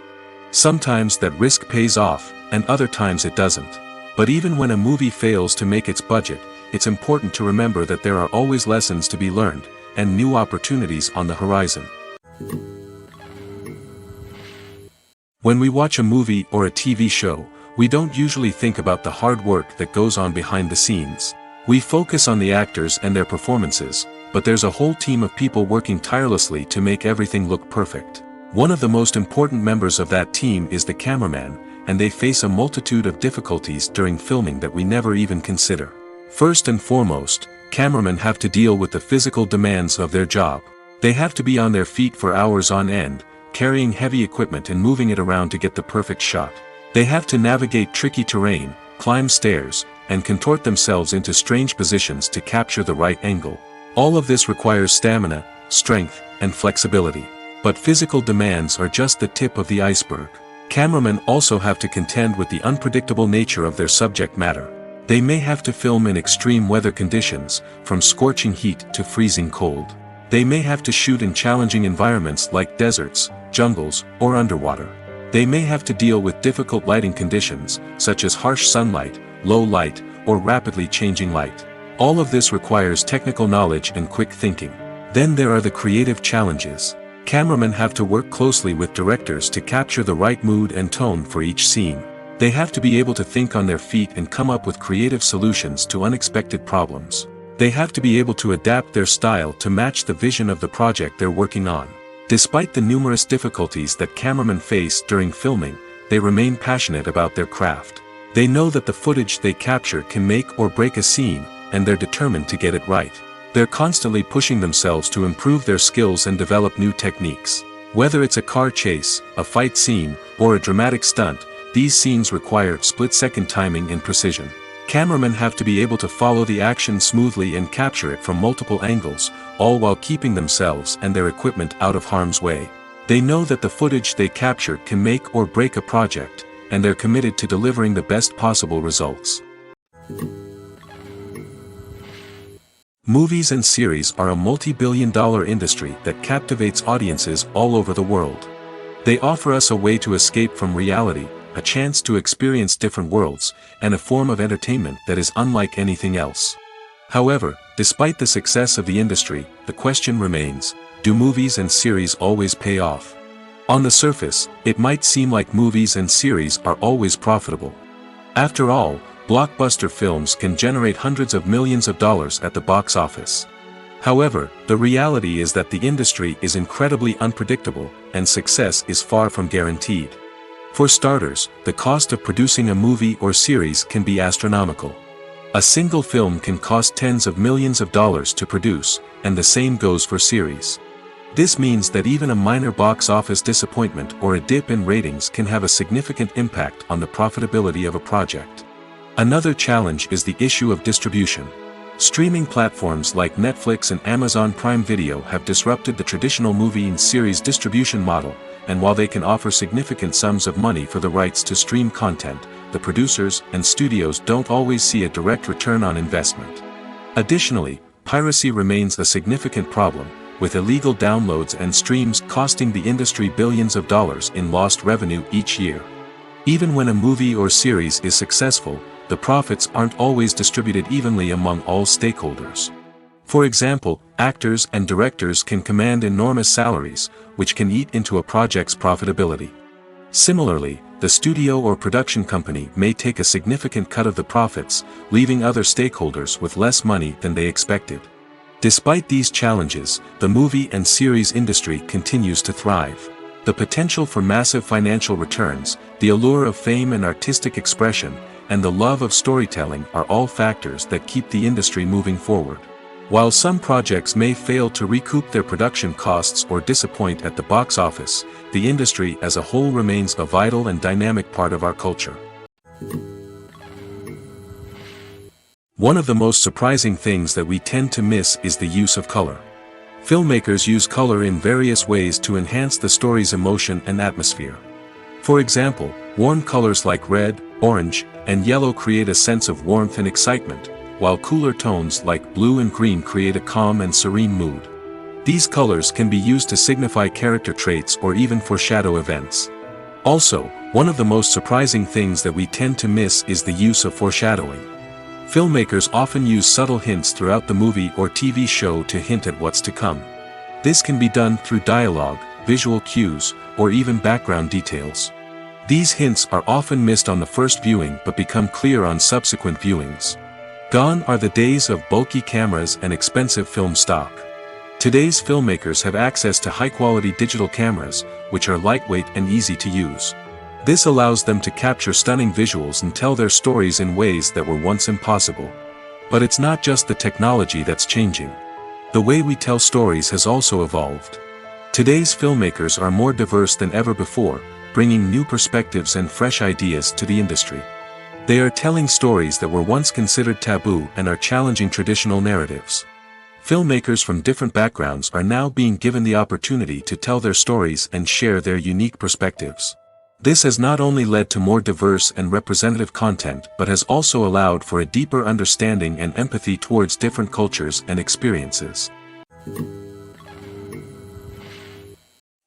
Sometimes that risk pays off, and other times it doesn't. But even when a movie fails to make its budget, it's important to remember that there are always lessons to be learned, and new opportunities on the horizon. When we watch a movie or a TV show, we don't usually think about the hard work that goes on behind the scenes. We focus on the actors and their performances, but there's a whole team of people working tirelessly to make everything look perfect. One of the most important members of that team is the cameraman, and they face a multitude of difficulties during filming that we never even consider. First and foremost, cameramen have to deal with the physical demands of their job. They have to be on their feet for hours on end, carrying heavy equipment and moving it around to get the perfect shot. They have to navigate tricky terrain, climb stairs, and contort themselves into strange positions to capture the right angle. All of this requires stamina, strength, and flexibility. But physical demands are just the tip of the iceberg. Cameramen also have to contend with the unpredictable nature of their subject matter. They may have to film in extreme weather conditions, from scorching heat to freezing cold. They may have to shoot in challenging environments like deserts, jungles, or underwater. They may have to deal with difficult lighting conditions, such as harsh sunlight, low light, or rapidly changing light. All of this requires technical knowledge and quick thinking. Then there are the creative challenges. Cameramen have to work closely with directors to capture the right mood and tone for each scene. They have to be able to think on their feet and come up with creative solutions to unexpected problems. They have to be able to adapt their style to match the vision of the project they're working on. Despite the numerous difficulties that cameramen face during filming, they remain passionate about their craft. They know that the footage they capture can make or break a scene, and they're determined to get it right. They're constantly pushing themselves to improve their skills and develop new techniques. Whether it's a car chase, a fight scene, or a dramatic stunt, these scenes require split-second timing and precision. Cameramen have to be able to follow the action smoothly and capture it from multiple angles, all while keeping themselves and their equipment out of harm's way. They know that the footage they capture can make or break a project, and they're committed to delivering the best possible results. Movies and series are a multi-billion-dollar industry that captivates audiences all over the world. They offer us a way to escape from reality, a chance to experience different worlds, and a form of entertainment that is unlike anything else. However, despite the success of the industry, the question remains, do movies and series always pay off? On the surface, it might seem like movies and series are always profitable. After all, blockbuster films can generate hundreds of millions of dollars at the box office. However, the reality is that the industry is incredibly unpredictable, and success is far from guaranteed. For starters, the cost of producing a movie or series can be astronomical. A single film can cost tens of millions of dollars to produce, and the same goes for series. This means that even a minor box office disappointment or a dip in ratings can have a significant impact on the profitability of a project. Another challenge is the issue of distribution. Streaming platforms like Netflix and Amazon Prime Video have disrupted the traditional movie and series distribution model, and while they can offer significant sums of money for the rights to stream content, the producers and studios don't always see a direct return on investment. Additionally, piracy remains a significant problem, with illegal downloads and streams costing the industry billions of dollars in lost revenue each year. Even when a movie or series is successful, the profits aren't always distributed evenly among all stakeholders. For example, actors and directors can command enormous salaries, which can eat into a project's profitability. Similarly, the studio or production company may take a significant cut of the profits, leaving other stakeholders with less money than they expected. Despite these challenges, the movie and series industry continues to thrive. The potential for massive financial returns, the allure of fame and artistic expression, and the love of storytelling are all factors that keep the industry moving forward. While some projects may fail to recoup their production costs or disappoint at the box office, the industry as a whole remains a vital and dynamic part of our culture. One of the most surprising things that we tend to miss is the use of color. Filmmakers use color in various ways to enhance the story's emotion and atmosphere. For example, warm colors like red, orange, and yellow create a sense of warmth and excitement, while cooler tones like blue and green create a calm and serene mood. These colors can be used to signify character traits or even foreshadow events. Also, one of the most surprising things that we tend to miss is the use of foreshadowing. Filmmakers often use subtle hints throughout the movie or TV show to hint at what's to come. This can be done through dialogue, visual cues, or even background details. These hints are often missed on the first viewing but become clear on subsequent viewings. Gone are the days of bulky cameras and expensive film stock. Today's filmmakers have access to high-quality digital cameras, which are lightweight and easy to use. This allows them to capture stunning visuals and tell their stories in ways that were once impossible. But it's not just the technology that's changing. The way we tell stories has also evolved. Today's filmmakers are more diverse than ever before, bringing new perspectives and fresh ideas to the industry. They are telling stories that were once considered taboo and are challenging traditional narratives. Filmmakers from different backgrounds are now being given the opportunity to tell their stories and share their unique perspectives. This has not only led to more diverse and representative content but has also allowed for a deeper understanding and empathy towards different cultures and experiences.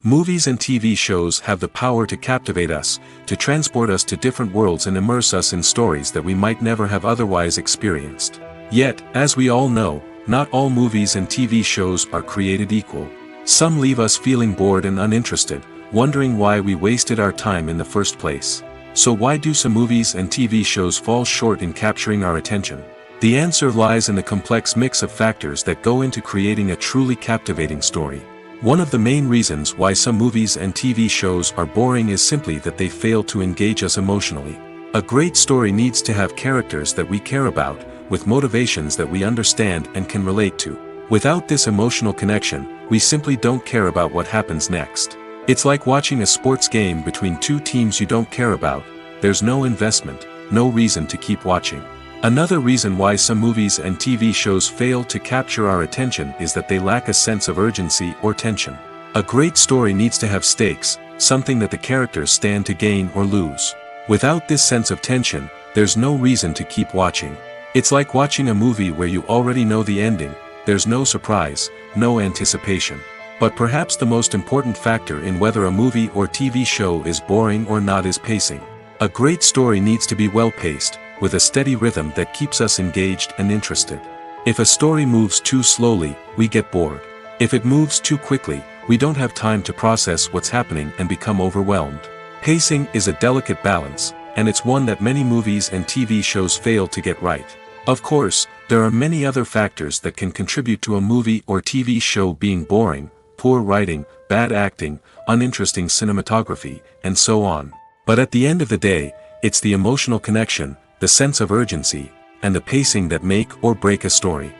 Movies and TV shows have the power to captivate us, to transport us to different worlds and immerse us in stories that we might never have otherwise experienced. Yet, as we all know, not all movies and TV shows are created equal. Some leave us feeling bored and uninterested, wondering why we wasted our time in the first place. So why do some movies and TV shows fall short in capturing our attention? The answer lies in the complex mix of factors that go into creating a truly captivating story. One of the main reasons why some movies and TV shows are boring is simply that they fail to engage us emotionally. A great story needs to have characters that we care about, with motivations that we understand and can relate to. Without this emotional connection, we simply don't care about what happens next. It's like watching a sports game between two teams you don't care about. There's no investment, no reason to keep watching. Another reason why some movies and TV shows fail to capture our attention is that they lack a sense of urgency or tension. A great story needs to have stakes, something that the characters stand to gain or lose. Without this sense of tension, there's no reason to keep watching. It's like watching a movie where you already know the ending. There's no surprise, no anticipation. But perhaps the most important factor in whether a movie or TV show is boring or not is pacing. A great story needs to be well-paced, with a steady rhythm that keeps us engaged and interested. If a story moves too slowly, we get bored. If it moves too quickly, we don't have time to process what's happening and become overwhelmed. Pacing is a delicate balance, and it's one that many movies and TV shows fail to get right. Of course, there are many other factors that can contribute to a movie or TV show being boring: poor writing, bad acting, uninteresting cinematography, and so on. But at the end of the day, it's the emotional connection, the sense of urgency, and the pacing that make or break a story.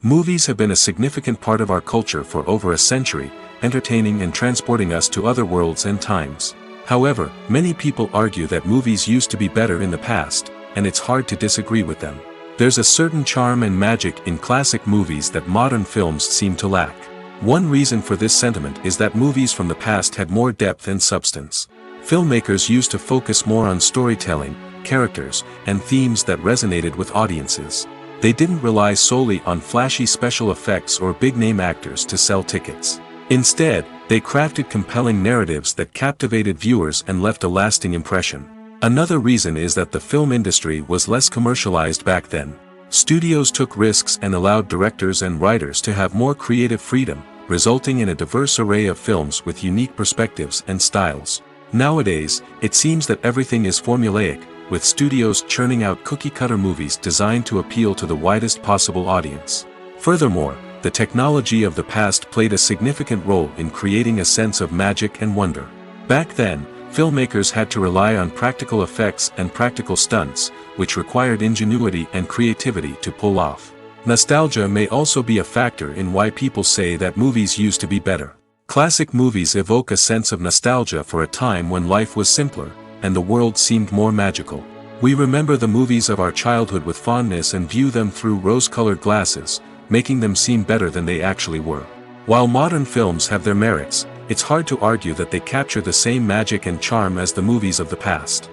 Movies have been a significant part of our culture for over a century, entertaining and transporting us to other worlds and times. However, many people argue that movies used to be better in the past, and it's hard to disagree with them. There's a certain charm and magic in classic movies that modern films seem to lack. One reason for this sentiment is that movies from the past had more depth and substance. Filmmakers used to focus more on storytelling, characters, and themes that resonated with audiences. They didn't rely solely on flashy special effects or big-name actors to sell tickets. Instead, they crafted compelling narratives that captivated viewers and left a lasting impression. Another reason is that the film industry was less commercialized back then. Studios took risks and allowed directors and writers to have more creative freedom, resulting in a diverse array of films with unique perspectives and styles. Nowadays, it seems that everything is formulaic, with studios churning out cookie-cutter movies designed to appeal to the widest possible audience. Furthermore, the technology of the past played a significant role in creating a sense of magic and wonder. Back then, filmmakers had to rely on practical effects and practical stunts, which required ingenuity and creativity to pull off. Nostalgia may also be a factor in why people say that movies used to be better. Classic movies evoke a sense of nostalgia for a time when life was simpler, and the world seemed more magical. We remember the movies of our childhood with fondness and view them through rose-colored glasses, making them seem better than they actually were. While modern films have their merits, it's hard to argue that they capture the same magic and charm as the movies of the past.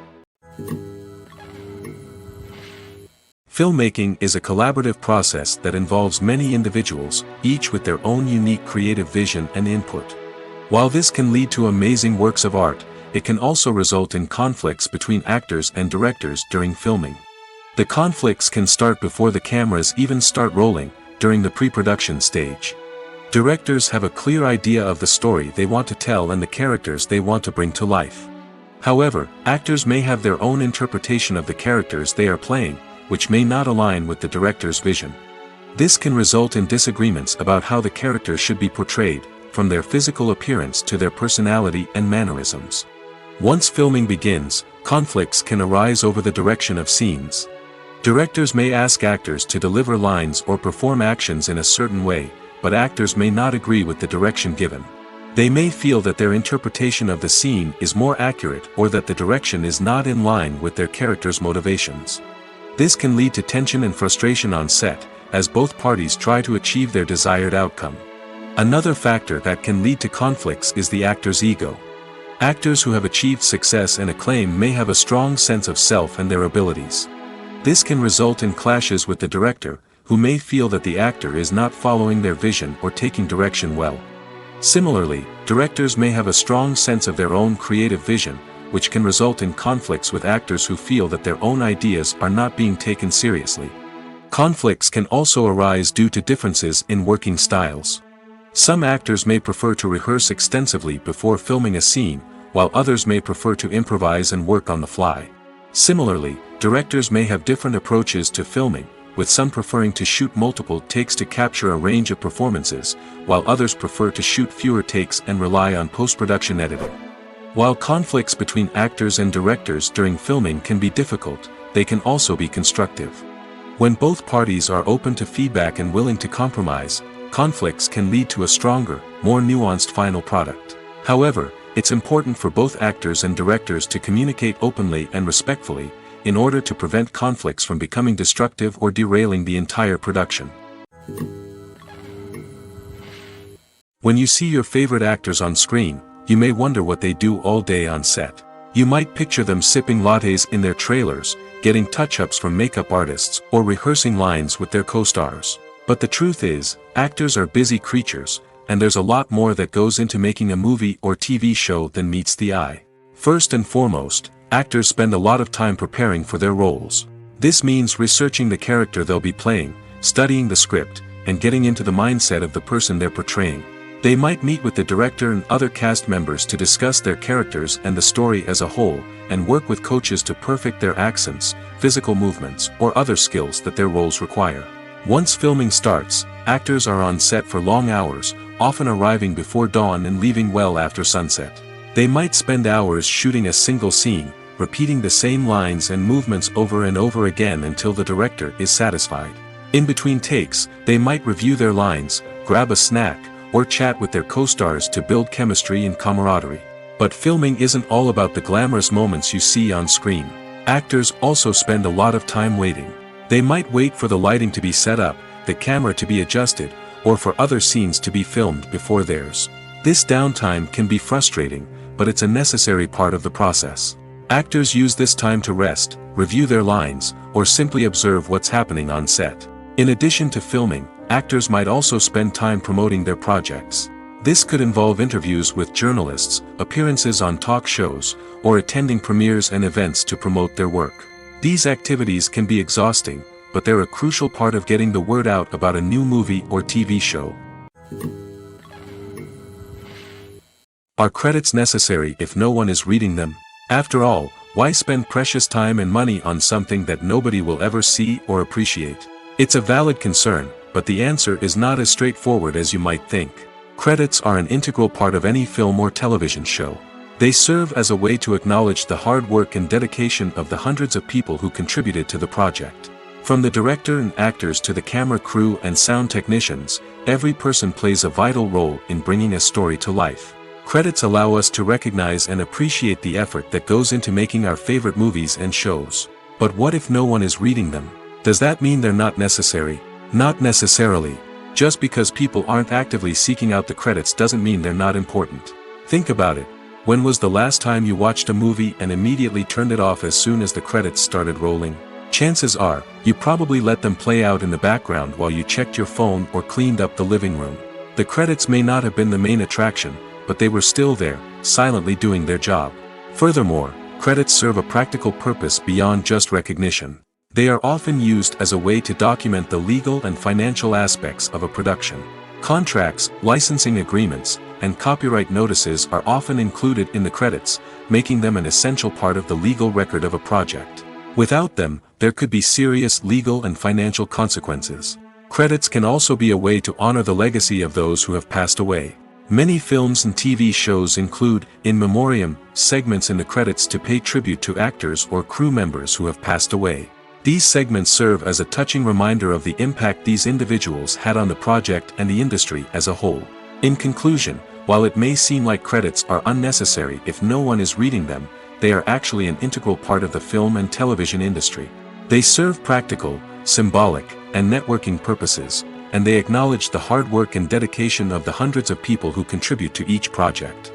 Filmmaking is a collaborative process that involves many individuals, each with their own unique creative vision and input. While this can lead to amazing works of art, it can also result in conflicts between actors and directors during filming. The conflicts can start before the cameras even start rolling, during the pre-production stage. Directors have a clear idea of the story they want to tell and the characters they want to bring to life. However, actors may have their own interpretation of the characters they are playing, which may not align with the director's vision. This can result in disagreements about how the characters should be portrayed, from their physical appearance to their personality and mannerisms. Once filming begins, conflicts can arise over the direction of scenes. Directors may ask actors to deliver lines or perform actions in a certain way, but actors may not agree with the direction given. They may feel that their interpretation of the scene is more accurate or that the direction is not in line with their character's motivations. This can lead to tension and frustration on set, as both parties try to achieve their desired outcome. Another factor that can lead to conflicts is the actor's ego. Actors who have achieved success and acclaim may have a strong sense of self and their abilities. This can result in clashes with the director, who may feel that the actor is not following their vision or taking direction well. Similarly, directors may have a strong sense of their own creative vision, which can result in conflicts with actors who feel that their own ideas are not being taken seriously. Conflicts can also arise due to differences in working styles. Some actors may prefer to rehearse extensively before filming a scene, while others may prefer to improvise and work on the fly. Similarly, directors may have different approaches to filming, with some preferring to shoot multiple takes to capture a range of performances, while others prefer to shoot fewer takes and rely on post-production editing. While conflicts between actors and directors during filming can be difficult, they can also be constructive. When both parties are open to feedback and willing to compromise, conflicts can lead to a stronger, more nuanced final product. However, it's important for both actors and directors to communicate openly and respectfully, in order to prevent conflicts from becoming destructive or derailing the entire production. When you see your favorite actors on screen, you may wonder what they do all day on set. You might picture them sipping lattes in their trailers, getting touch-ups from makeup artists, or rehearsing lines with their co-stars. But the truth is, actors are busy creatures, and there's a lot more that goes into making a movie or TV show than meets the eye. First and foremost, actors spend a lot of time preparing for their roles. This means researching the character they'll be playing, studying the script, and getting into the mindset of the person they're portraying. They might meet with the director and other cast members to discuss their characters and the story as a whole, and work with coaches to perfect their accents, physical movements, or other skills that their roles require. Once filming starts, actors are on set for long hours, often arriving before dawn and leaving well after sunset. They might spend hours shooting a single scene, repeating the same lines and movements over and over again until the director is satisfied. In between takes, they might review their lines, grab a snack, or chat with their co-stars to build chemistry and camaraderie. But filming isn't all about the glamorous moments you see on screen. Actors also spend a lot of time waiting. They might wait for the lighting to be set up, the camera to be adjusted, or for other scenes to be filmed before theirs. This downtime can be frustrating, but it's a necessary part of the process. Actors use this time to rest, review their lines, or simply observe what's happening on set. In addition to filming, actors might also spend time promoting their projects. This could involve interviews with journalists, appearances on talk shows, or attending premieres and events to promote their work. These activities can be exhausting, but they're a crucial part of getting the word out about a new movie or TV show. Are credits necessary if no one is reading them? After all, why spend precious time and money on something that nobody will ever see or appreciate? It's a valid concern, but the answer is not as straightforward as you might think. Credits are an integral part of any film or television show. They serve as a way to acknowledge the hard work and dedication of the hundreds of people who contributed to the project. From the director and actors to the camera crew and sound technicians, every person plays a vital role in bringing a story to life. Credits allow us to recognize and appreciate the effort that goes into making our favorite movies and shows. But what if no one is reading them? Does that mean they're not necessary? Not necessarily. Just because people aren't actively seeking out the credits doesn't mean they're not important. Think about it. When was the last time you watched a movie and immediately turned it off as soon as the credits started rolling? Chances are, you probably let them play out in the background while you checked your phone or cleaned up the living room. The credits may not have been the main attraction, but they were still there, silently doing their job. Furthermore, credits serve a practical purpose beyond just recognition. They are often used as a way to document the legal and financial aspects of a production. Contracts, licensing agreements, and copyright notices are often included in the credits, making them an essential part of the legal record of a project. Without them, there could be serious legal and financial consequences. Credits can also be a way to honor the legacy of those who have passed away. Many films and TV shows include, in memoriam, segments in the credits to pay tribute to actors or crew members who have passed away. These segments serve as a touching reminder of the impact these individuals had on the project and the industry as a whole. In conclusion, while it may seem like credits are unnecessary if no one is reading them, they are actually an integral part of the film and television industry. They serve practical, symbolic, and networking purposes, and they acknowledge the hard work and dedication of the hundreds of people who contribute to each project.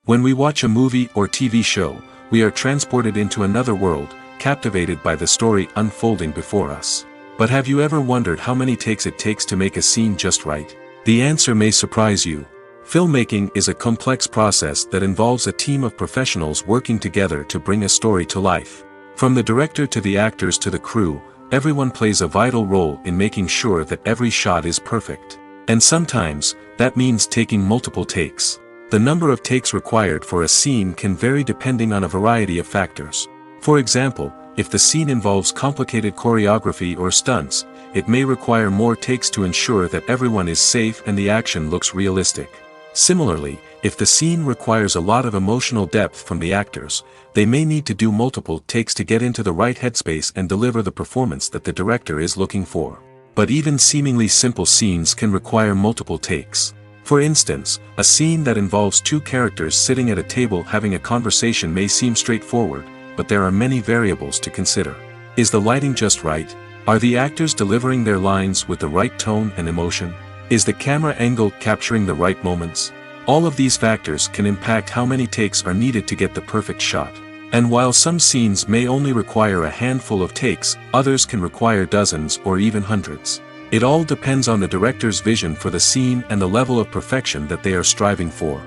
When we watch a movie or TV show, we are transported into another world, captivated by the story unfolding before us. But have you ever wondered how many takes it takes to make a scene just right? The answer may surprise you. Filmmaking is a complex process that involves a team of professionals working together to bring a story to life. From the director to the actors to the crew, everyone plays a vital role in making sure that every shot is perfect. And sometimes, that means taking multiple takes. The number of takes required for a scene can vary depending on a variety of factors. For example, if the scene involves complicated choreography or stunts, it may require more takes to ensure that everyone is safe and the action looks realistic. Similarly, if the scene requires a lot of emotional depth from the actors, they may need to do multiple takes to get into the right headspace and deliver the performance that the director is looking for. But even seemingly simple scenes can require multiple takes. For instance, a scene that involves two characters sitting at a table having a conversation may seem straightforward, but there are many variables to consider. Is the lighting just right? Are the actors delivering their lines with the right tone and emotion? Is the camera angle capturing the right moments? All of these factors can impact how many takes are needed to get the perfect shot. And while some scenes may only require a handful of takes, others can require dozens or even hundreds. It all depends on the director's vision for the scene and the level of perfection that they are striving for.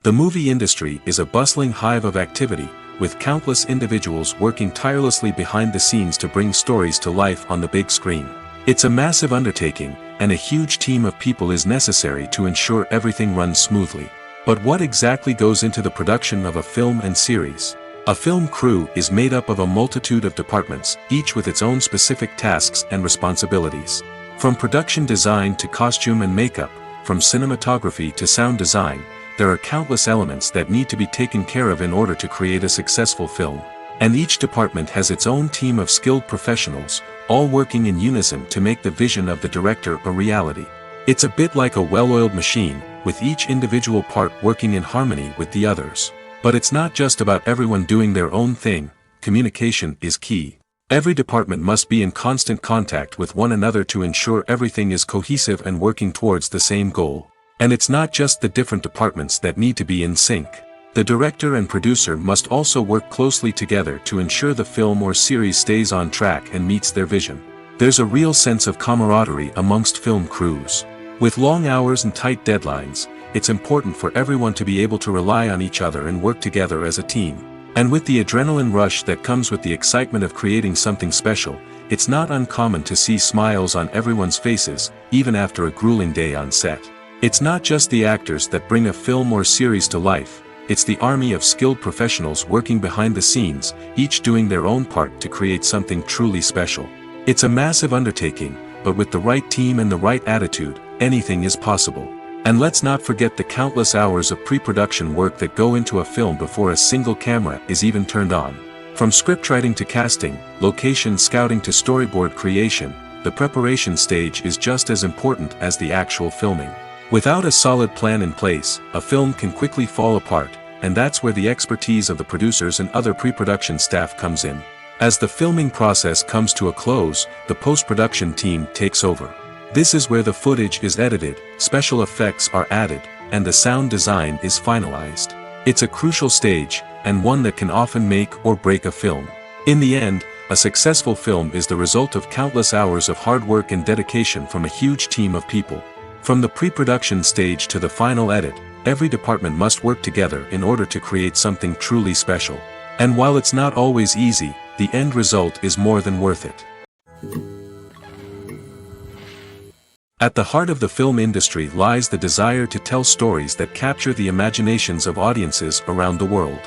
The movie industry is a bustling hive of activity, with countless individuals working tirelessly behind the scenes to bring stories to life on the big screen. It's a massive undertaking, and a huge team of people is necessary to ensure everything runs smoothly. But what exactly goes into the production of a film and series? A film crew is made up of a multitude of departments, each with its own specific tasks and responsibilities. From production design to costume and makeup, from cinematography to sound design, there are countless elements that need to be taken care of in order to create a successful film. And each department has its own team of skilled professionals, all working in unison to make the vision of the director a reality. It's a bit like a well-oiled machine, with each individual part working in harmony with the others. But it's not just about everyone doing their own thing. Communication is key. Every department must be in constant contact with one another to ensure everything is cohesive and working towards the same goal. And it's not just the different departments that need to be in sync. The director and producer must also work closely together to ensure the film or series stays on track and meets their vision. There's a real sense of camaraderie amongst film crews. With long hours and tight deadlines, it's important for everyone to be able to rely on each other and work together as a team. And with the adrenaline rush that comes with the excitement of creating something special, it's not uncommon to see smiles on everyone's faces, even after a grueling day on set. It's not just the actors that bring a film or series to life, it's the army of skilled professionals working behind the scenes, each doing their own part to create something truly special. It's a massive undertaking, but with the right team and the right attitude, anything is possible. And let's not forget the countless hours of pre-production work that go into a film before a single camera is even turned on. From scriptwriting to casting, location scouting to storyboard creation, the preparation stage is just as important as the actual filming. Without a solid plan in place, a film can quickly fall apart, and that's where the expertise of the producers and other pre-production staff comes in. As the filming process comes to a close, the post-production team takes over. This is where the footage is edited, special effects are added, and the sound design is finalized. It's a crucial stage, and one that can often make or break a film. In the end, a successful film is the result of countless hours of hard work and dedication from a huge team of people. From the pre-production stage to the final edit, every department must work together in order to create something truly special. And while it's not always easy, the end result is more than worth it. At the heart of the film industry lies the desire to tell stories that capture the imaginations of audiences around the world.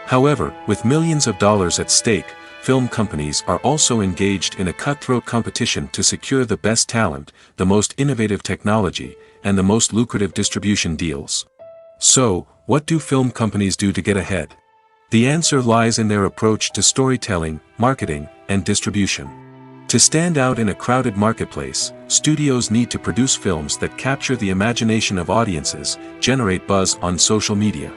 However, with millions of dollars at stake, film companies are also engaged in a cutthroat competition to secure the best talent, the most innovative technology, and the most lucrative distribution deals. So, what do film companies do to get ahead? The answer lies in their approach to storytelling, marketing, and distribution. To stand out in a crowded marketplace, studios need to produce films that capture the imagination of audiences, generate buzz on social media.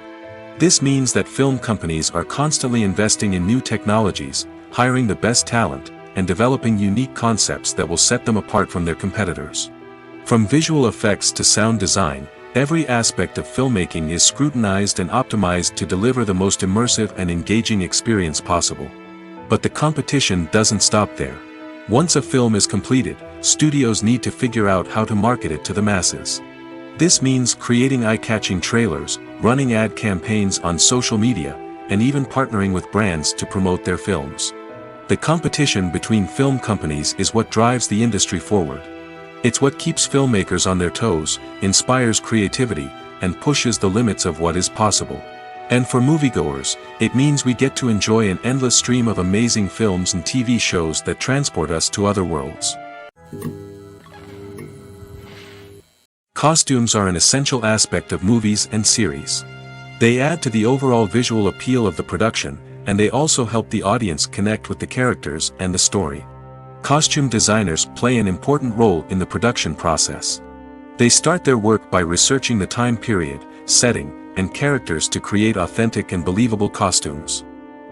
This means that film companies are constantly investing in new technologies, hiring the best talent, and developing unique concepts that will set them apart from their competitors. From visual effects to sound design, every aspect of filmmaking is scrutinized and optimized to deliver the most immersive and engaging experience possible. But the competition doesn't stop there. Once a film is completed, studios need to figure out how to market it to the masses. This means creating eye-catching trailers, running ad campaigns on social media, and even partnering with brands to promote their films. The competition between film companies is what drives the industry forward. It's what keeps filmmakers on their toes, inspires creativity, and pushes the limits of what is possible. And for moviegoers, it means we get to enjoy an endless stream of amazing films and TV shows that transport us to other worlds. Costumes are an essential aspect of movies and series. They add to the overall visual appeal of the production, and they also help the audience connect with the characters and the story. Costume designers play an important role in the production process. They start their work by researching the time period, setting, and characters to create authentic and believable costumes.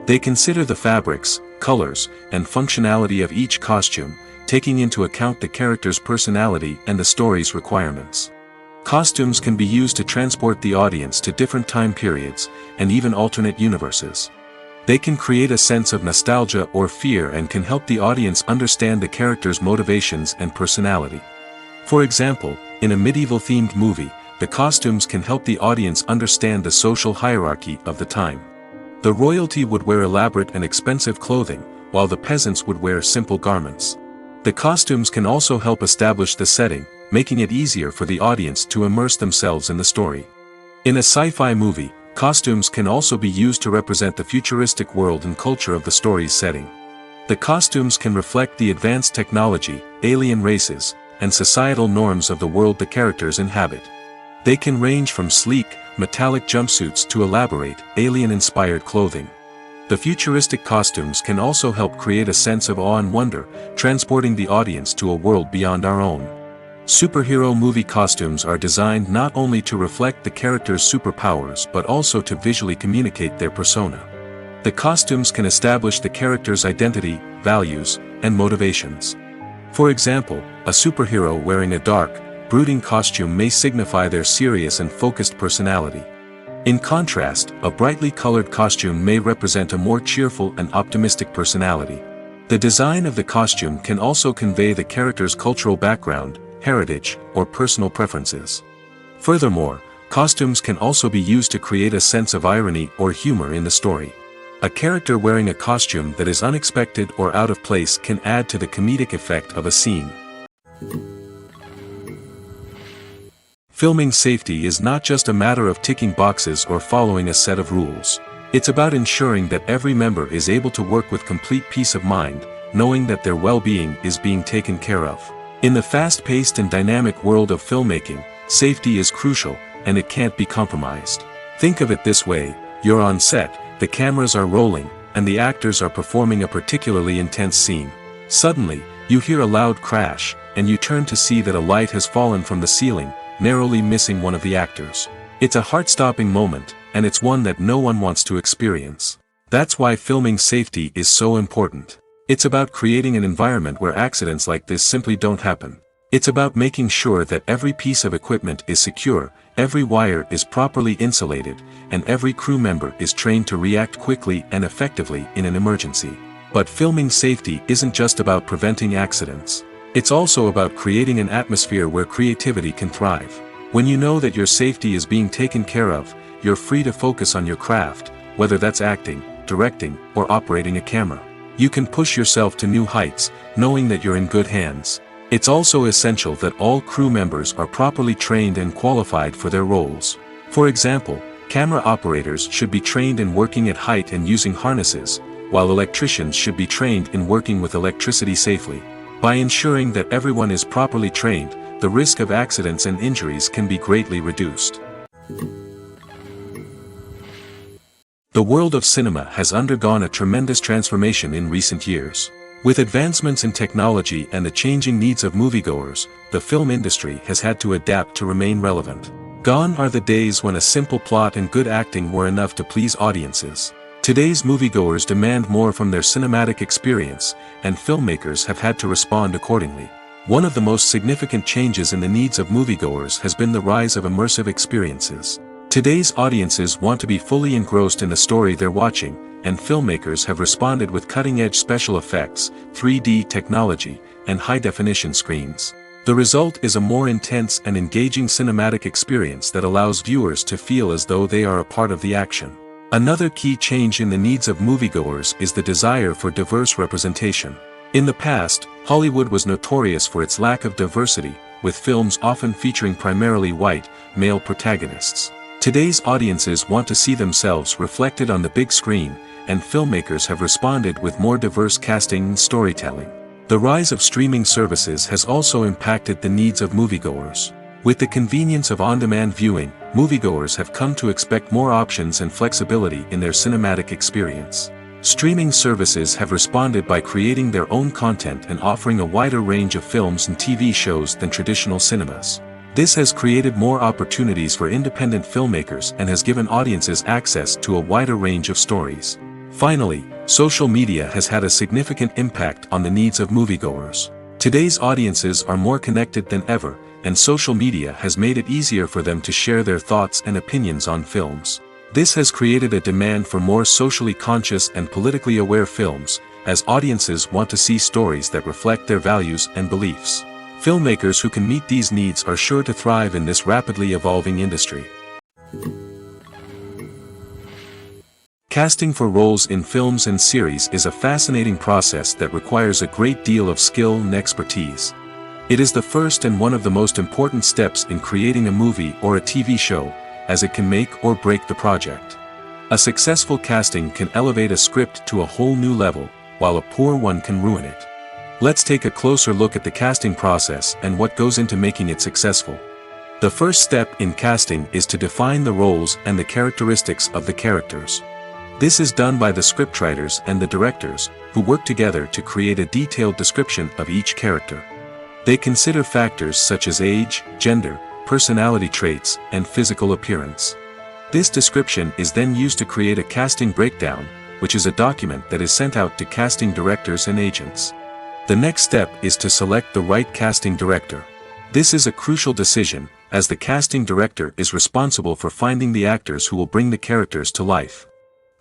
They consider the fabrics, colors, and functionality of each costume, taking into account the character's personality and the story's requirements. Costumes can be used to transport the audience to different time periods, and even alternate universes. They can create a sense of nostalgia or fear and can help the audience understand the character's motivations and personality. For example, in a medieval-themed movie, the costumes can help the audience understand the social hierarchy of the time. The royalty would wear elaborate and expensive clothing, while the peasants would wear simple garments. The costumes can also help establish the setting, making it easier for the audience to immerse themselves in the story. In a sci-fi movie, costumes can also be used to represent the futuristic world and culture of the story's setting. The costumes can reflect the advanced technology, alien races, and societal norms of the world the characters inhabit. They can range from sleek, metallic jumpsuits to elaborate, alien-inspired clothing. The futuristic costumes can also help create a sense of awe and wonder, transporting the audience to a world beyond our own. Superhero movie costumes are designed not only to reflect the character's superpowers but also to visually communicate their persona. The costumes can establish the character's identity, values, and motivations. For example, a superhero wearing a dark, brooding costume may signify their serious and focused personality. In contrast, a brightly colored costume may represent a more cheerful and optimistic personality. The design of the costume can also convey the character's cultural background, heritage, or personal preferences. Furthermore, costumes can also be used to create a sense of irony or humor in the story. A character wearing a costume that is unexpected or out of place can add to the comedic effect of a scene. Filming safety is not just a matter of ticking boxes or following a set of rules. It's about ensuring that every member is able to work with complete peace of mind, knowing that their well-being is being taken care of. In the fast-paced and dynamic world of filmmaking, safety is crucial, and it can't be compromised. Think of it this way: you're on set, the cameras are rolling, and the actors are performing a particularly intense scene. Suddenly, you hear a loud crash, and you turn to see that a light has fallen from the ceiling, narrowly missing one of the actors. It's a heart-stopping moment, and it's one that no one wants to experience. That's why filming safety is so important. It's about creating an environment where accidents like this simply don't happen. It's about making sure that every piece of equipment is secure, every wire is properly insulated, and every crew member is trained to react quickly and effectively in an emergency. But filming safety isn't just about preventing accidents. It's also about creating an atmosphere where creativity can thrive. When you know that your safety is being taken care of, you're free to focus on your craft, whether that's acting, directing, or operating a camera. You can push yourself to new heights, knowing that you're in good hands. It's also essential that all crew members are properly trained and qualified for their roles. For example, camera operators should be trained in working at height and using harnesses, while electricians should be trained in working with electricity safely. By ensuring that everyone is properly trained, the risk of accidents and injuries can be greatly reduced. The world of cinema has undergone a tremendous transformation in recent years. With advancements in technology and the changing needs of moviegoers, the film industry has had to adapt to remain relevant. Gone are the days when a simple plot and good acting were enough to please audiences. Today's moviegoers demand more from their cinematic experience, and filmmakers have had to respond accordingly. One of the most significant changes in the needs of moviegoers has been the rise of immersive experiences. Today's audiences want to be fully engrossed in the story they're watching, and filmmakers have responded with cutting-edge special effects, 3D technology, and high-definition screens. The result is a more intense and engaging cinematic experience that allows viewers to feel as though they are a part of the action. Another key change in the needs of moviegoers is the desire for diverse representation. In the past, Hollywood was notorious for its lack of diversity, with films often featuring primarily white, male protagonists. Today's audiences want to see themselves reflected on the big screen, and filmmakers have responded with more diverse casting and storytelling. The rise of streaming services has also impacted the needs of moviegoers. With the convenience of on-demand viewing, moviegoers have come to expect more options and flexibility in their cinematic experience. Streaming services have responded by creating their own content and offering a wider range of films and TV shows than traditional cinemas. This has created more opportunities for independent filmmakers and has given audiences access to a wider range of stories. Finally, social media has had a significant impact on the needs of moviegoers. Today's audiences are more connected than ever, and social media has made it easier for them to share their thoughts and opinions on films. This has created a demand for more socially conscious and politically aware films, as audiences want to see stories that reflect their values and beliefs. Filmmakers who can meet these needs are sure to thrive in this rapidly evolving industry. Casting for roles in films and series is a fascinating process that requires a great deal of skill and expertise. It is the first and one of the most important steps in creating a movie or a TV show, as it can make or break the project. A successful casting can elevate a script to a whole new level, while a poor one can ruin it. Let's take a closer look at the casting process and what goes into making it successful. The first step in casting is to define the roles and the characteristics of the characters. This is done by the scriptwriters and the directors, who work together to create a detailed description of each character. They consider factors such as age, gender, personality traits, and physical appearance. This description is then used to create a casting breakdown, which is a document that is sent out to casting directors and agents. The next step is to select the right casting director. This is a crucial decision, as the casting director is responsible for finding the actors who will bring the characters to life.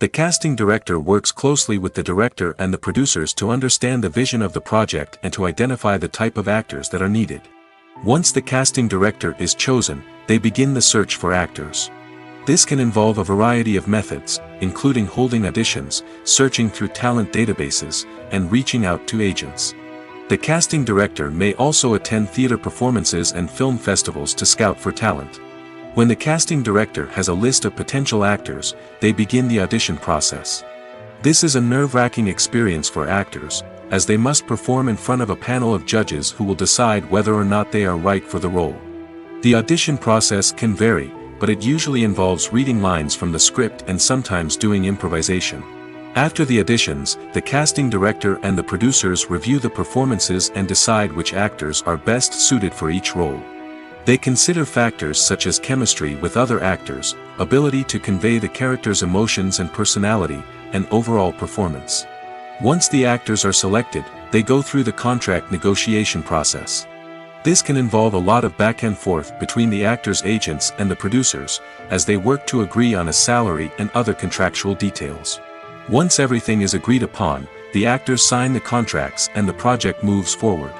The casting director works closely with the director and the producers to understand the vision of the project and to identify the type of actors that are needed. Once the casting director is chosen, they begin the search for actors. This can involve a variety of methods, including holding auditions, searching through talent databases, and reaching out to agents. The casting director may also attend theater performances and film festivals to scout for talent. When the casting director has a list of potential actors, they begin the audition process. This is a nerve-wracking experience for actors, as they must perform in front of a panel of judges who will decide whether or not they are right for the role. The audition process can vary, but it usually involves reading lines from the script and sometimes doing improvisation. After the auditions, the casting director and the producers review the performances and decide which actors are best suited for each role. They consider factors such as chemistry with other actors, ability to convey the character's emotions and personality, and overall performance. Once the actors are selected, they go through the contract negotiation process. This can involve a lot of back and forth between the actors' agents and the producers, as they work to agree on a salary and other contractual details. Once everything is agreed upon, the actors sign the contracts and the project moves forward.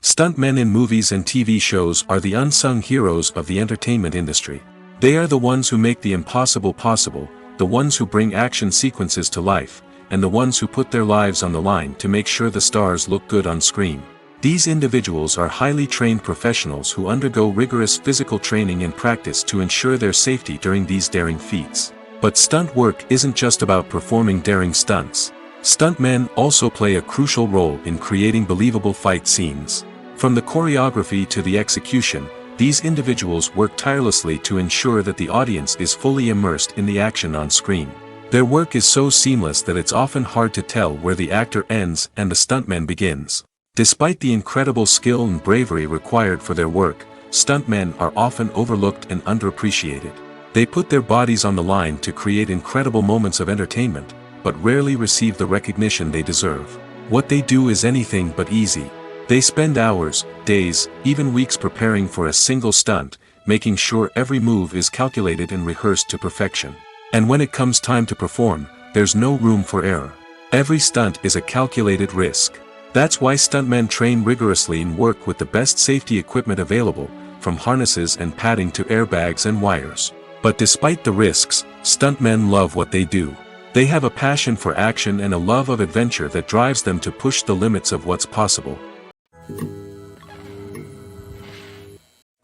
Stuntmen in movies and TV shows are the unsung heroes of the entertainment industry. They are the ones who make the impossible possible, the ones who bring action sequences to life, and the ones who put their lives on the line to make sure the stars look good on screen. These individuals are highly trained professionals who undergo rigorous physical training and practice to ensure their safety during these daring feats. But stunt work isn't just about performing daring stunts. Stuntmen also play a crucial role in creating believable fight scenes. From the choreography to the execution, these individuals work tirelessly to ensure that the audience is fully immersed in the action on screen. Their work is so seamless that it's often hard to tell where the actor ends and the stuntman begins. Despite the incredible skill and bravery required for their work, stuntmen are often overlooked and underappreciated. They put their bodies on the line to create incredible moments of entertainment, but rarely receive the recognition they deserve. What they do is anything but easy. They spend hours, days, even weeks preparing for a single stunt, making sure every move is calculated and rehearsed to perfection. And when it comes time to perform, there's no room for error. Every stunt is a calculated risk. That's why stuntmen train rigorously and work with the best safety equipment available, from harnesses and padding to airbags and wires. But despite the risks, stuntmen love what they do. They have a passion for action and a love of adventure that drives them to push the limits of what's possible.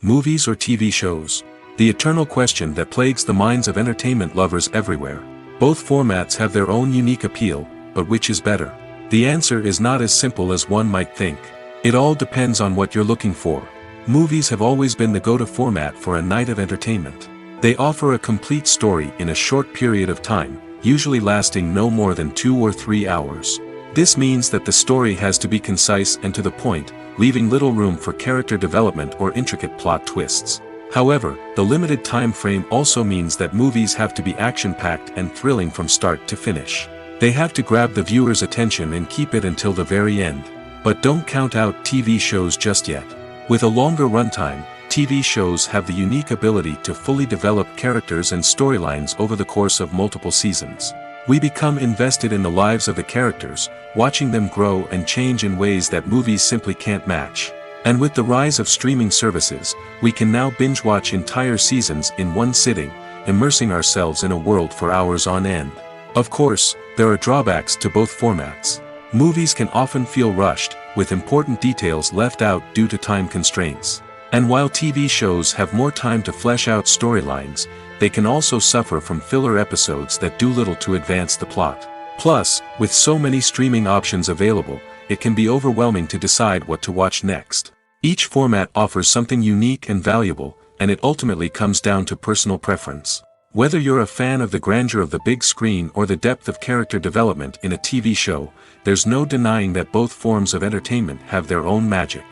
Movies or TV shows? The eternal question that plagues the minds of entertainment lovers everywhere. Both formats have their own unique appeal, but which is better? The answer is not as simple as one might think. It all depends on what you're looking for. Movies have always been the go-to format for a night of entertainment. They offer a complete story in a short period of time, usually lasting no more than 2 or 3 hours. This means that the story has to be concise and to the point, leaving little room for character development or intricate plot twists. However, the limited time frame also means that movies have to be action-packed and thrilling from start to finish. They have to grab the viewer's attention and keep it until the very end. But don't count out TV shows just yet. With a longer runtime, TV shows have the unique ability to fully develop characters and storylines over the course of multiple seasons. We become invested in the lives of the characters, watching them grow and change in ways that movies simply can't match. And with the rise of streaming services, we can now binge-watch entire seasons in one sitting, immersing ourselves in a world for hours on end. Of course, there are drawbacks to both formats. Movies can often feel rushed, with important details left out due to time constraints. And while TV shows have more time to flesh out storylines, they can also suffer from filler episodes that do little to advance the plot. Plus, with so many streaming options available, it can be overwhelming to decide what to watch next. Each format offers something unique and valuable, and it ultimately comes down to personal preference. Whether you're a fan of the grandeur of the big screen or the depth of character development in a TV show, there's no denying that both forms of entertainment have their own magic.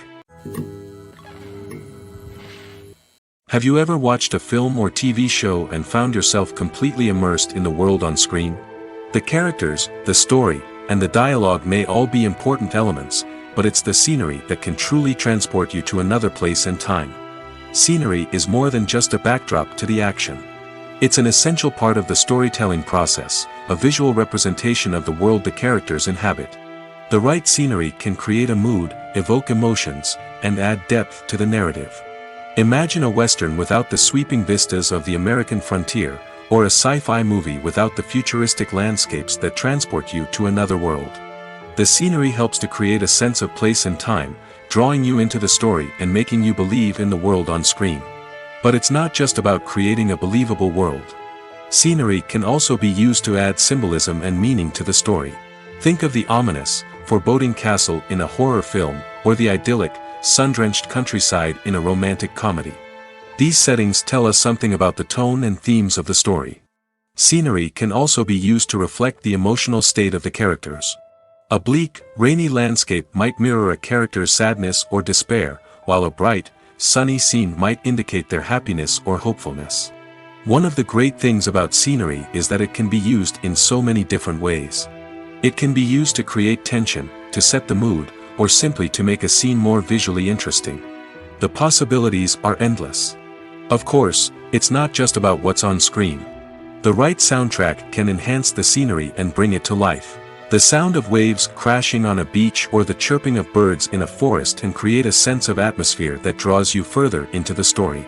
Have you ever watched a film or TV show and found yourself completely immersed in the world on screen? The characters, the story, and the dialogue may all be important elements, but it's the scenery that can truly transport you to another place and time. Scenery is more than just a backdrop to the action. It's an essential part of the storytelling process, a visual representation of the world the characters inhabit. The right scenery can create a mood, evoke emotions, and add depth to the narrative. Imagine a Western without the sweeping vistas of the American frontier, or a sci-fi movie without the futuristic landscapes that transport you to another world. The scenery helps to create a sense of place and time, drawing you into the story and making you believe in the world on screen. But it's not just about creating a believable world. Scenery can also be used to add symbolism and meaning to the story. Think of the ominous, foreboding castle in a horror film, or the idyllic, sun-drenched countryside in a romantic comedy. These settings tell us something about the tone and themes of the story. Scenery can also be used to reflect the emotional state of the characters. A bleak, rainy landscape might mirror a character's sadness or despair, while a bright, sunny scene might indicate their happiness or hopefulness. One of the great things about scenery is that it can be used in so many different ways. It can be used to create tension, to set the mood, or simply to make a scene more visually interesting. The possibilities are endless. Of course, it's not just about what's on screen. The right soundtrack can enhance the scenery and bring it to life. The sound of waves crashing on a beach or the chirping of birds in a forest can create a sense of atmosphere that draws you further into the story.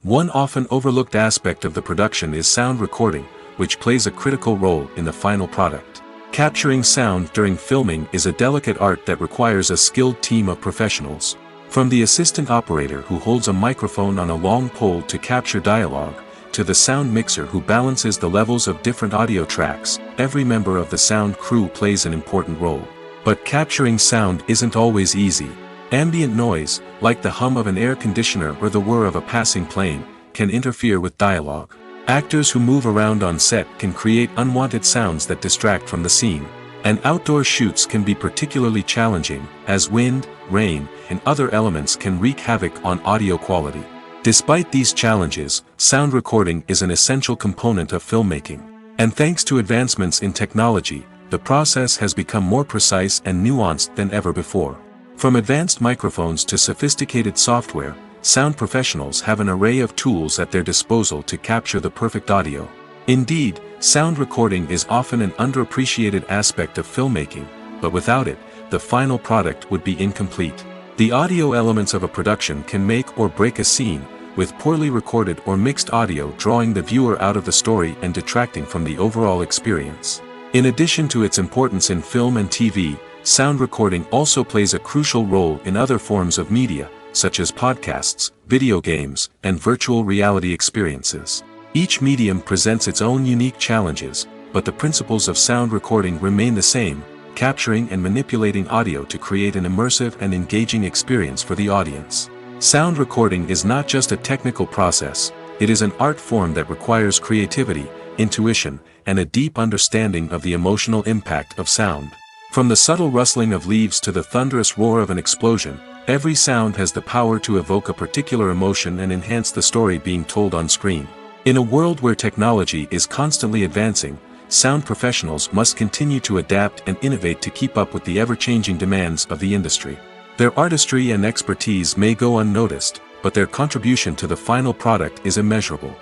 One often overlooked aspect of the production is sound recording, which plays a critical role in the final product. Capturing sound during filming is a delicate art that requires a skilled team of professionals. From the assistant operator who holds a microphone on a long pole to capture dialogue, to the sound mixer who balances the levels of different audio tracks, every member of the sound crew plays an important role. But capturing sound isn't always easy. Ambient noise, like the hum of an air conditioner or the whir of a passing plane, can interfere with dialogue. Actors who move around on set can create unwanted sounds that distract from the scene. And outdoor shoots can be particularly challenging, as wind, rain, and other elements can wreak havoc on audio quality. Despite these challenges, sound recording is an essential component of filmmaking. And thanks to advancements in technology, the process has become more precise and nuanced than ever before. From advanced microphones to sophisticated software, sound professionals have an array of tools at their disposal to capture the perfect audio. Indeed, sound recording is often an underappreciated aspect of filmmaking, but without it, the final product would be incomplete. The audio elements of a production can make or break a scene, with poorly recorded or mixed audio drawing the viewer out of the story and detracting from the overall experience. In addition to its importance in film and TV, sound recording also plays a crucial role in other forms of media, such as podcasts, video games, and virtual reality experiences. Each medium presents its own unique challenges, but the principles of sound recording remain the same: capturing and manipulating audio to create an immersive and engaging experience for the audience. Sound recording is not just a technical process, it is an art form that requires creativity, intuition, and a deep understanding of the emotional impact of sound. From the subtle rustling of leaves to the thunderous roar of an explosion, every sound has the power to evoke a particular emotion and enhance the story being told on screen. In a world where technology is constantly advancing, sound professionals must continue to adapt and innovate to keep up with the ever-changing demands of the industry. Their artistry and expertise may go unnoticed, but their contribution to the final product is immeasurable.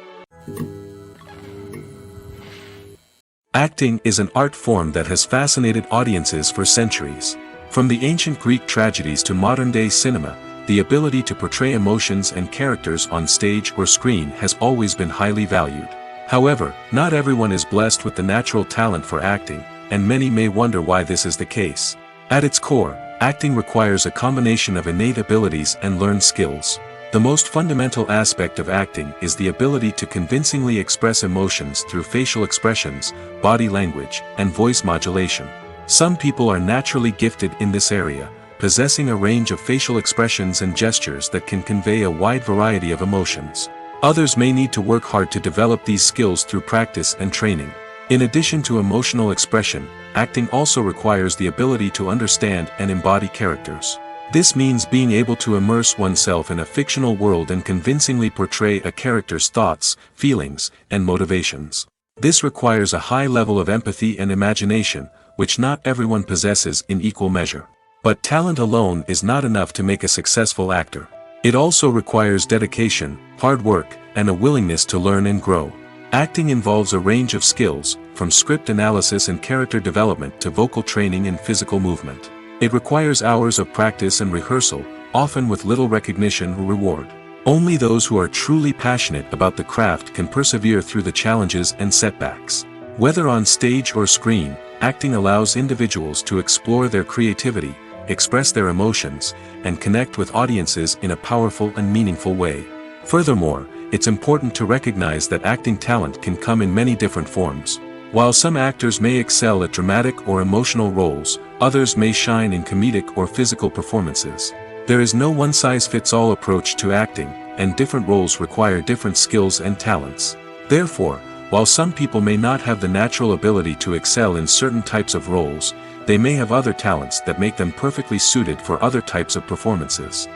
Acting is an art form that has fascinated audiences for centuries. From the ancient Greek tragedies to modern-day cinema, the ability to portray emotions and characters on stage or screen has always been highly valued. However, not everyone is blessed with the natural talent for acting, and many may wonder why this is the case. At its core, acting requires a combination of innate abilities and learned skills. The most fundamental aspect of acting is the ability to convincingly express emotions through facial expressions, body language, and voice modulation. Some people are naturally gifted in this area, possessing a range of facial expressions and gestures that can convey a wide variety of emotions. Others may need to work hard to develop these skills through practice and training. In addition to emotional expression, acting also requires the ability to understand and embody characters. This means being able to immerse oneself in a fictional world and convincingly portray a character's thoughts, feelings, and motivations. This requires a high level of empathy and imagination, which not everyone possesses in equal measure. But talent alone is not enough to make a successful actor. It also requires dedication, hard work, and a willingness to learn and grow. Acting involves a range of skills, from script analysis and character development to vocal training and physical movement. It requires hours of practice and rehearsal, often with little recognition or reward. Only those who are truly passionate about the craft can persevere through the challenges and setbacks. Whether on stage or screen, acting allows individuals to explore their creativity, express their emotions, and connect with audiences in a powerful and meaningful way. Furthermore, it's important to recognize that acting talent can come in many different forms. While some actors may excel at dramatic or emotional roles, others may shine in comedic or physical performances. There is no one-size-fits-all approach to acting, and different roles require different skills and talents. Therefore, While some people may not have the natural ability to excel in certain types of roles, they may have other talents that make them perfectly suited for other types of performances.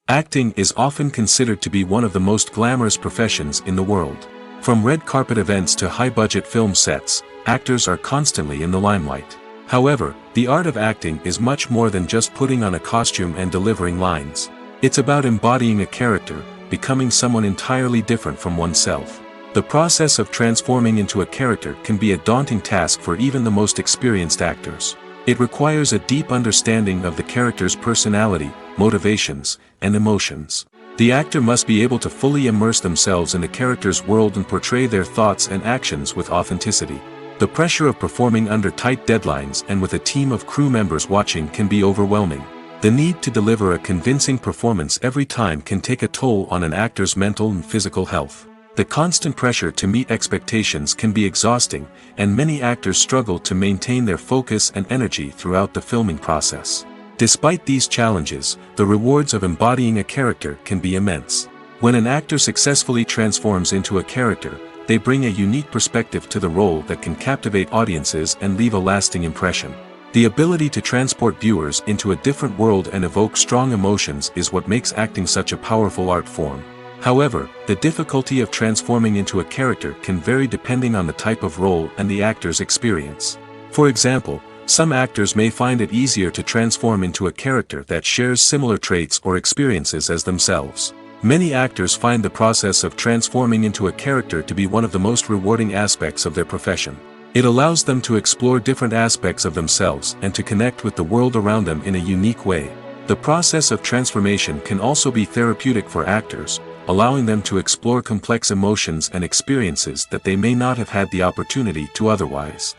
Acting is often considered to be one of the most glamorous professions in the world. From red carpet events to high-budget film sets, actors are constantly in the limelight. However, the art of acting is much more than just putting on a costume and delivering lines. It's about embodying a character, becoming someone entirely different from oneself. The process of transforming into a character can be a daunting task for even the most experienced actors. It requires a deep understanding of the character's personality, motivations, and emotions. The actor must be able to fully immerse themselves in the character's world and portray their thoughts and actions with authenticity. The pressure of performing under tight deadlines and with a team of crew members watching can be overwhelming. The need to deliver a convincing performance every time can take a toll on an actor's mental and physical health. The constant pressure to meet expectations can be exhausting, and many actors struggle to maintain their focus and energy throughout the filming process. Despite these challenges, the rewards of embodying a character can be immense. When an actor successfully transforms into a character, they bring a unique perspective to the role that can captivate audiences and leave a lasting impression. The ability to transport viewers into a different world and evoke strong emotions is what makes acting such a powerful art form. However, the difficulty of transforming into a character can vary depending on the type of role and the actor's experience. For example, some actors may find it easier to transform into a character that shares similar traits or experiences as themselves. Many actors find the process of transforming into a character to be one of the most rewarding aspects of their profession. It allows them to explore different aspects of themselves and to connect with the world around them in a unique way. The process of transformation can also be therapeutic for actors, allowing them to explore complex emotions and experiences that they may not have had the opportunity to otherwise.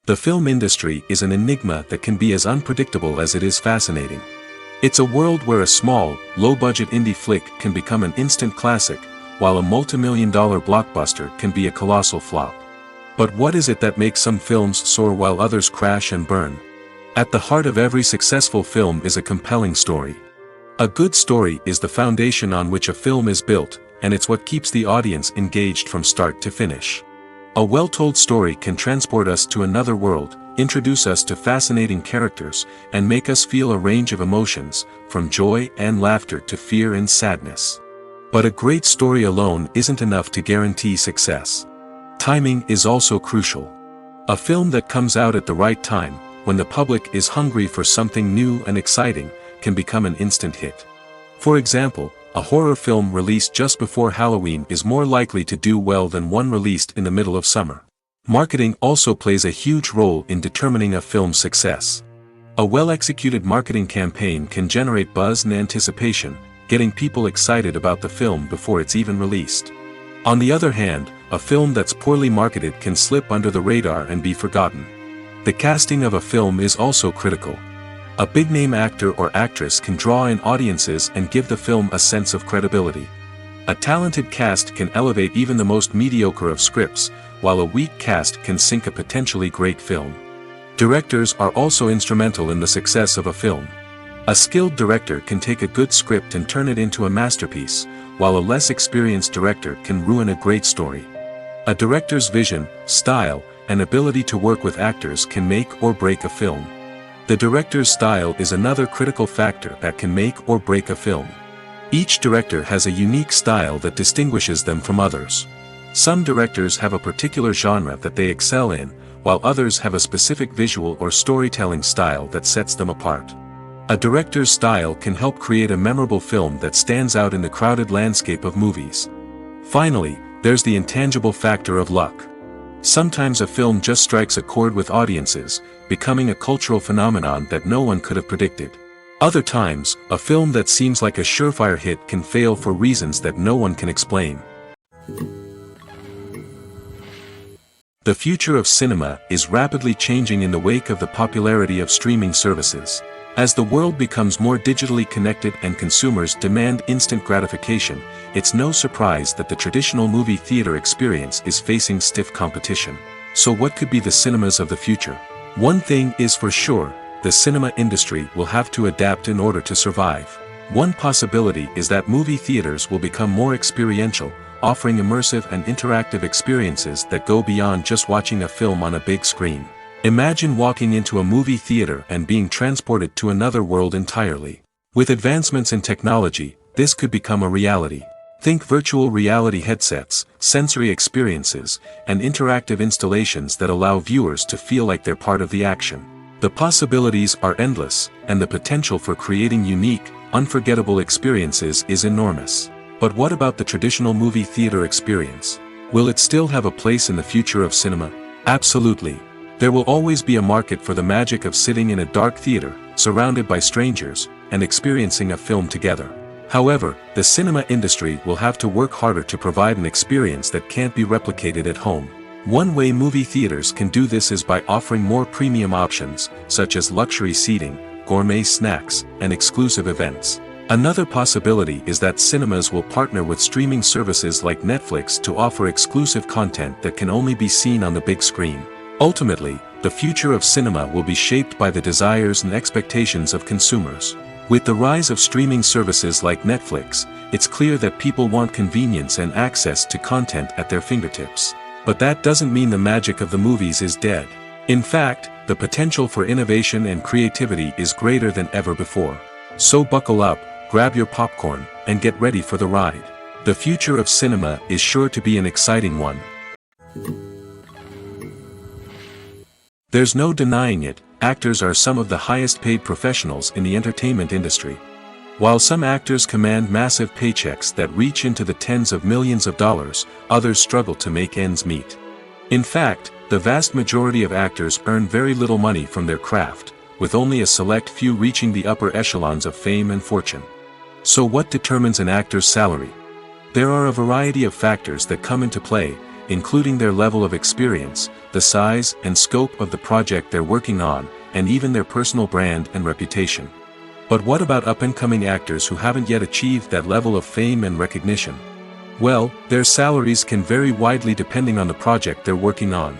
The film industry is an enigma that can be as unpredictable as it is fascinating. It's a world where a small, low-budget indie flick can become an instant classic, while a multi-million-dollar blockbuster can be a colossal flop. But what is it that makes some films soar while others crash and burn? At the heart of every successful film is a compelling story. A good story is the foundation on which a film is built, and it's what keeps the audience engaged from start to finish. A well-told story can transport us to another world, introduce us to fascinating characters, and make us feel a range of emotions, from joy and laughter to fear and sadness. But a great story alone isn't enough to guarantee success. Timing is also crucial. A film that comes out at the right time, when the public is hungry for something new and exciting, can become an instant hit. For example, a horror film released just before Halloween is more likely to do well than one released in the middle of summer. Marketing also plays a huge role in determining a film's success. A well-executed marketing campaign can generate buzz and anticipation, getting people excited about the film before it's even released. On the other hand, a film that's poorly marketed can slip under the radar and be forgotten. The casting of a film is also critical. A big-name actor or actress can draw in audiences and give the film a sense of credibility. A talented cast can elevate even the most mediocre of scripts, while a weak cast can sink a potentially great film. Directors are also instrumental in the success of a film. A skilled director can take a good script and turn it into a masterpiece, while a less experienced director can ruin a great story. A director's vision, style, and ability to work with actors can make or break a film. The director's style is another critical factor that can make or break a film. Each director has a unique style that distinguishes them from others. Some directors have a particular genre that they excel in, while others have a specific visual or storytelling style that sets them apart. A director's style can help create a memorable film that stands out in the crowded landscape of movies. Finally, there's the intangible factor of luck. Sometimes a film just strikes a chord with audiences, becoming a cultural phenomenon that no one could have predicted. Other times, a film that seems like a surefire hit can fail for reasons that no one can explain. The future of cinema is rapidly changing in the wake of the popularity of streaming services. As the world becomes more digitally connected and consumers demand instant gratification, it's no surprise that the traditional movie theater experience is facing stiff competition. So what could be the cinemas of the future? One thing is for sure, the cinema industry will have to adapt in order to survive. One possibility is that movie theaters will become more experiential, offering immersive and interactive experiences that go beyond just watching a film on a big screen. Imagine walking into a movie theater and being transported to another world entirely. With advancements in technology, this could become a reality. Think virtual reality headsets, sensory experiences, and interactive installations that allow viewers to feel like they're part of the action. The possibilities are endless, and the potential for creating unique, unforgettable experiences is enormous. But what about the traditional movie theater experience? Will it still have a place in the future of cinema? Absolutely. There will always be a market for the magic of sitting in a dark theater, surrounded by strangers, and experiencing a film together. However, the cinema industry will have to work harder to provide an experience that can't be replicated at home. One way movie theaters can do this is by offering more premium options, such as luxury seating, gourmet snacks, and exclusive events. Another possibility is that cinemas will partner with streaming services like Netflix to offer exclusive content that can only be seen on the big screen. Ultimately, the future of cinema will be shaped by the desires and expectations of consumers. With the rise of streaming services like Netflix, it's clear that people want convenience and access to content at their fingertips. But that doesn't mean the magic of the movies is dead. In fact, the potential for innovation and creativity is greater than ever before. So buckle up, grab your popcorn, and get ready for the ride. The future of cinema is sure to be an exciting one. There's no denying it, actors are some of the highest paid professionals in the entertainment industry. While some actors command massive paychecks that reach into the tens of millions of dollars, others struggle to make ends meet. In fact, the vast majority of actors earn very little money from their craft, with only a select few reaching the upper echelons of fame and fortune. So what determines an actor's salary? There are a variety of factors that come into play, including their level of experience, the size and scope of the project they're working on, and even their personal brand and reputation. But what about up-and-coming actors who haven't yet achieved that level of fame and recognition? Well, their salaries can vary widely depending on the project they're working on.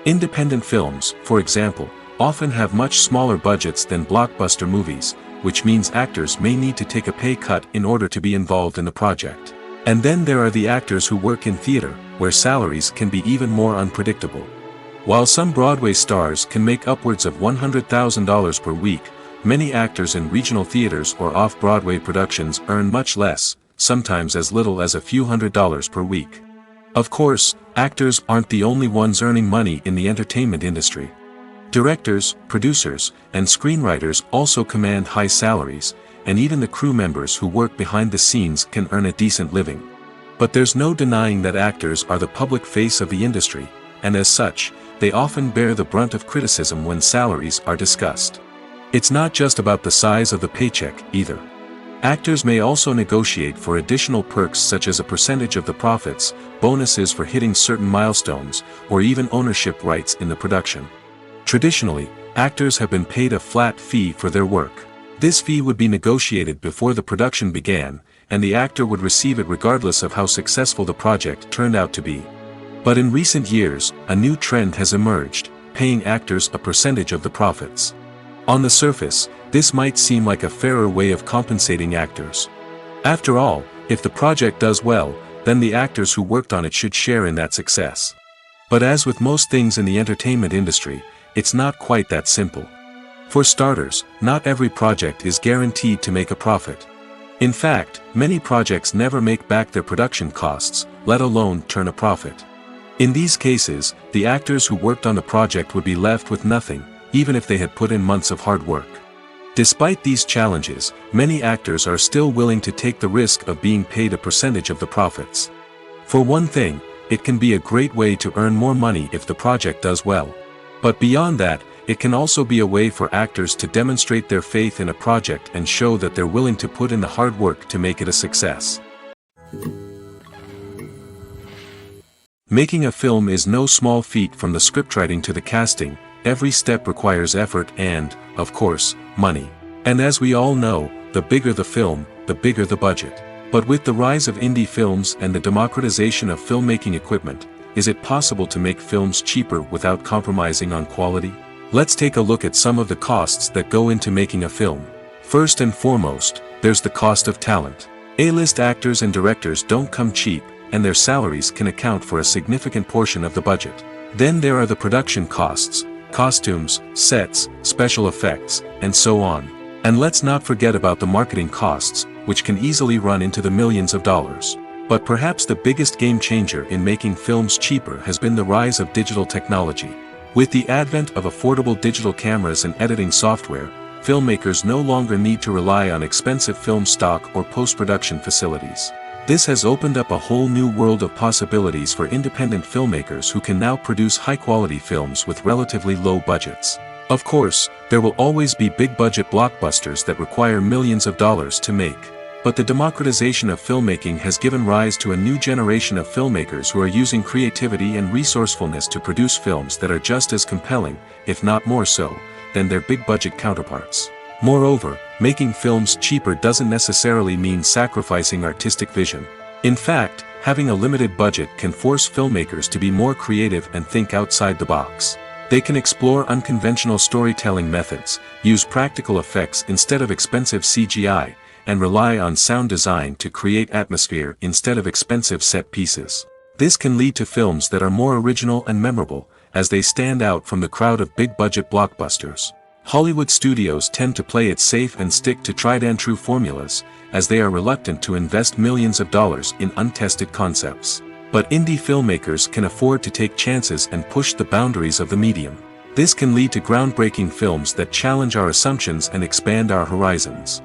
Independent films, for example, often have much smaller budgets than blockbuster movies, which means actors may need to take a pay cut in order to be involved in the project. And then there are the actors who work in theater, where salaries can be even more unpredictable. While some Broadway stars can make upwards of $100,000 per week, many actors in regional theaters or off-Broadway productions earn much less, sometimes as little as a few $100s per week. Of course, actors aren't the only ones earning money in the entertainment industry. Directors, producers, and screenwriters also command high salaries, and even the crew members who work behind the scenes can earn a decent living. But there's no denying that actors are the public face of the industry, and as such, they often bear the brunt of criticism when salaries are discussed. It's not just about the size of the paycheck, either. Actors may also negotiate for additional perks such as a percentage of the profits, bonuses for hitting certain milestones, or even ownership rights in the production. Traditionally, actors have been paid a flat fee for their work. This fee would be negotiated before the production began, and the actor would receive it regardless of how successful the project turned out to be. But in recent years, a new trend has emerged, paying actors a percentage of the profits. On the surface, this might seem like a fairer way of compensating actors. After all, if the project does well, then the actors who worked on it should share in that success. But as with most things in the entertainment industry, it's not quite that simple. For starters, not every project is guaranteed to make a profit. In fact, many projects never make back their production costs, let alone turn a profit. In these cases, the actors who worked on the project would be left with nothing, even if they had put in months of hard work. Despite these challenges, many actors are still willing to take the risk of being paid a percentage of the profits. For one thing, it can be a great way to earn more money if the project does well. But beyond that, it can also be a way for actors to demonstrate their faith in a project and show that they're willing to put in the hard work to make it a success. Making a film is no small feat. From the scriptwriting to the casting, every step requires effort and, of course, money. And as we all know, the bigger the film, the bigger the budget. But with the rise of indie films and the democratization of filmmaking equipment, is it possible to make films cheaper without compromising on quality? Let's take a look at some of the costs that go into making a film. First and foremost, there's the cost of talent. A-list actors and directors don't come cheap, and their salaries can account for a significant portion of the budget. Then there are the production costs, costumes, sets, special effects, and so on. And let's not forget about the marketing costs, which can easily run into the millions of dollars. But perhaps the biggest game changer in making films cheaper has been the rise of digital technology. With the advent of affordable digital cameras and editing software, filmmakers no longer need to rely on expensive film stock or post-production facilities. This has opened up a whole new world of possibilities for independent filmmakers who can now produce high-quality films with relatively low budgets. Of course, there will always be big-budget blockbusters that require millions of dollars to make. But the democratization of filmmaking has given rise to a new generation of filmmakers who are using creativity and resourcefulness to produce films that are just as compelling, if not more so, than their big-budget counterparts. Moreover, making films cheaper doesn't necessarily mean sacrificing artistic vision. In fact, having a limited budget can force filmmakers to be more creative and think outside the box. They can explore unconventional storytelling methods, use practical effects instead of expensive CGI, and rely on sound design to create atmosphere instead of expensive set pieces. This can lead to films that are more original and memorable, as they stand out from the crowd of big-budget blockbusters. Hollywood studios tend to play it safe and stick to tried-and-true formulas, as they are reluctant to invest millions of dollars in untested concepts. But indie filmmakers can afford to take chances and push the boundaries of the medium. This can lead to groundbreaking films that challenge our assumptions and expand our horizons.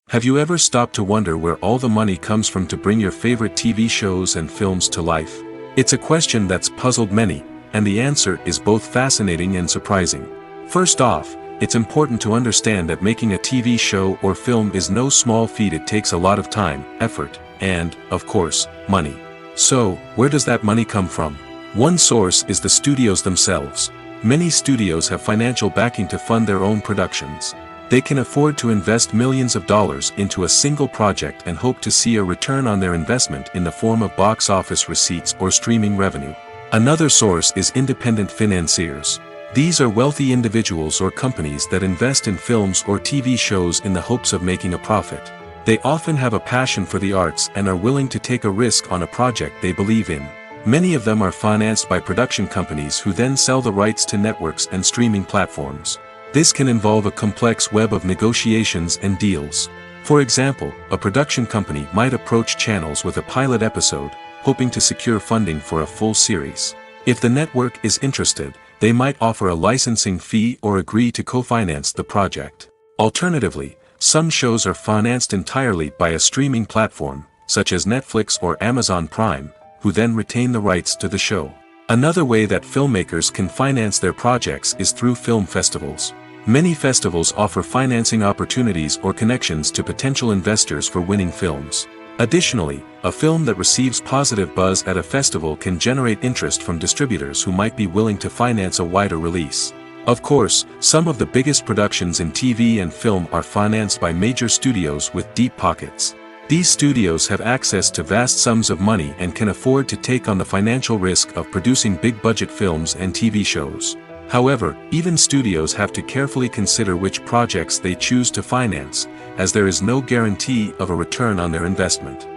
Have you ever stopped to wonder where all the money comes from to bring your favorite TV shows and films to life? It's a question that's puzzled many, and the answer is both fascinating and surprising. First off, it's important to understand that making a TV show or film is no small feat. It takes a lot of time, effort, and, of course, money. So, where does that money come from? One source is the studios themselves. Many studios have financial backing to fund their own productions. They can afford to invest millions of dollars into a single project and hope to see a return on their investment in the form of box office receipts or streaming revenue. Another source is independent financiers. These are wealthy individuals or companies that invest in films or TV shows in the hopes of making a profit. They often have a passion for the arts and are willing to take a risk on a project they believe in. Many of them are financed by production companies who then sell the rights to networks and streaming platforms. This can involve a complex web of negotiations and deals. For example, a production company might approach channels with a pilot episode, hoping to secure funding for a full series. If the network is interested, they might offer a licensing fee or agree to co-finance the project. Alternatively, some shows are financed entirely by a streaming platform, such as Netflix or Amazon Prime, who then retain the rights to the show. Another way that filmmakers can finance their projects is through film festivals. Many festivals offer financing opportunities or connections to potential investors for winning films. Additionally, a film that receives positive buzz at a festival can generate interest from distributors who might be willing to finance a wider release. Of course, some of the biggest productions in TV and film are financed by major studios with deep pockets. These studios have access to vast sums of money and can afford to take on the financial risk of producing big-budget films and TV shows. However, even studios have to carefully consider which projects they choose to finance, as there is no guarantee of a return on their investment.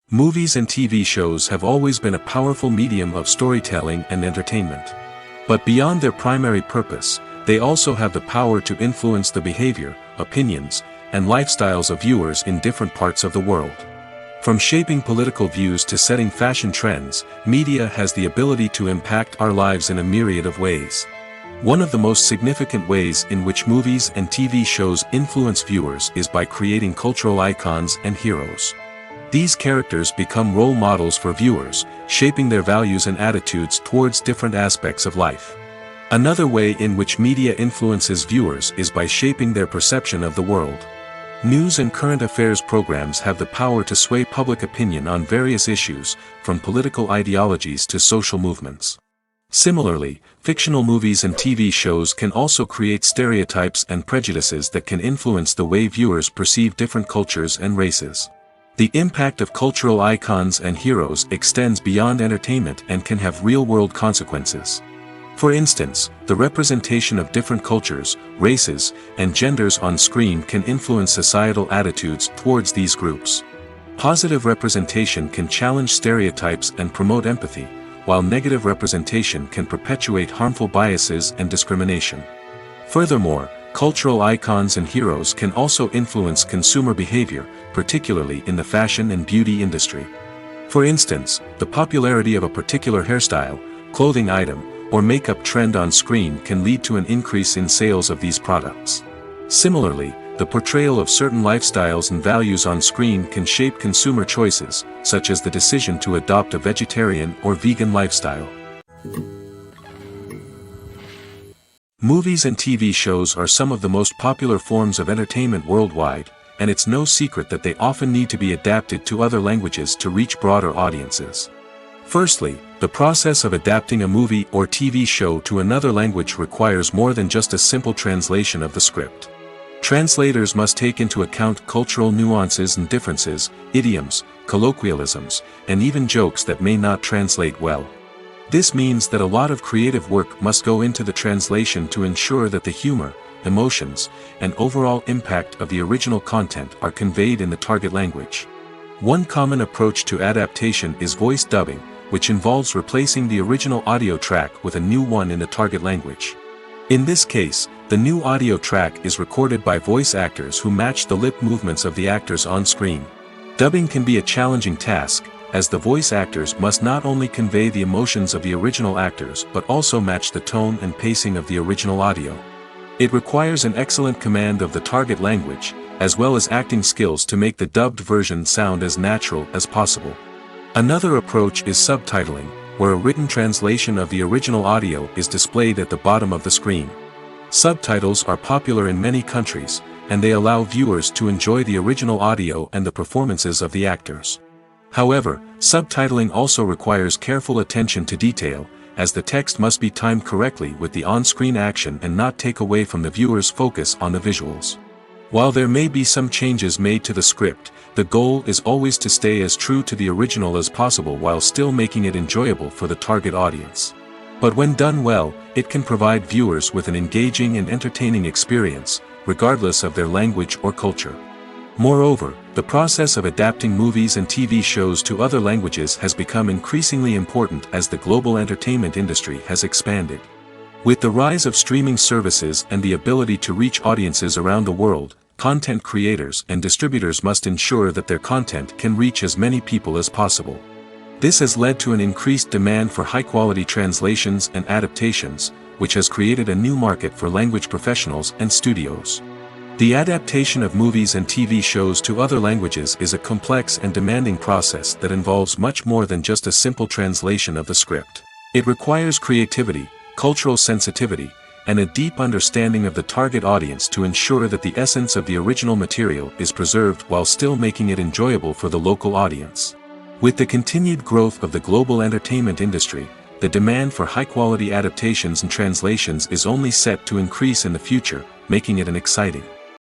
Movies and TV shows have always been a powerful medium of storytelling and entertainment. But beyond their primary purpose, they also have the power to influence the behavior, opinions, and lifestyles of viewers in different parts of the world. From shaping political views to setting fashion trends, media has the ability to impact our lives in a myriad of ways. One of the most significant ways in which movies and TV shows influence viewers is by creating cultural icons and heroes. These characters become role models for viewers, shaping their values and attitudes towards different aspects of life. Another way in which media influences viewers is by shaping their perception of the world. News and current affairs programs have the power to sway public opinion on various issues, from political ideologies to social movements. Similarly, fictional movies and TV shows can also create stereotypes and prejudices that can influence the way viewers perceive different cultures and races. The impact of cultural icons and heroes extends beyond entertainment and can have real-world consequences. For instance, the representation of different cultures, races, and genders on screen can influence societal attitudes towards these groups. Positive representation can challenge stereotypes and promote empathy, while negative representation can perpetuate harmful biases and discrimination. Furthermore, cultural icons and heroes can also influence consumer behavior, particularly in the fashion and beauty industry. For instance, the popularity of a particular hairstyle, clothing item, or makeup trend on screen can lead to an increase in sales of these products. Similarly, the portrayal of certain lifestyles and values on screen can shape consumer choices, such as the decision to adopt a vegetarian or vegan lifestyle. Movies and TV shows are some of the most popular forms of entertainment worldwide, and it's no secret that they often need to be adapted to other languages to reach broader audiences. Firstly, the process of adapting a movie or TV show to another language requires more than just a simple translation of the script. Translators must take into account cultural nuances and differences, idioms, colloquialisms, and even jokes that may not translate well. This means that a lot of creative work must go into the translation to ensure that the humor, emotions, and overall impact of the original content are conveyed in the target language. One common approach to adaptation is voice dubbing, which involves replacing the original audio track with a new one in the target language. In this case, the new audio track is recorded by voice actors who match the lip movements of the actors on screen. Dubbing can be a challenging task, as the voice actors must not only convey the emotions of the original actors but also match the tone and pacing of the original audio. It requires an excellent command of the target language, as well as acting skills to make the dubbed version sound as natural as possible. Another approach is subtitling, where a written translation of the original audio is displayed at the bottom of the screen. Subtitles are popular in many countries, and they allow viewers to enjoy the original audio and the performances of the actors. However, subtitling also requires careful attention to detail, as the text must be timed correctly with the on-screen action and not take away from the viewer's focus on the visuals. While there may be some changes made to the script, the goal is always to stay as true to the original as possible while still making it enjoyable for the target audience. But when done well, it can provide viewers with an engaging and entertaining experience, regardless of their language or culture. Moreover, the process of adapting movies and TV shows to other languages has become increasingly important as the global entertainment industry has expanded. With the rise of streaming services and the ability to reach audiences around the world, content creators and distributors must ensure that their content can reach as many people as possible. This has led to an increased demand for high-quality translations and adaptations, which has created a new market for language professionals and studios. The adaptation of movies and TV shows to other languages is a complex and demanding process that involves much more than just a simple translation of the script. It requires creativity, cultural sensitivity, and a deep understanding of the target audience to ensure that the essence of the original material is preserved while still making it enjoyable for the local audience. With the continued growth of the global entertainment industry, the demand for high-quality adaptations and translations is only set to increase in the future, making it an exciting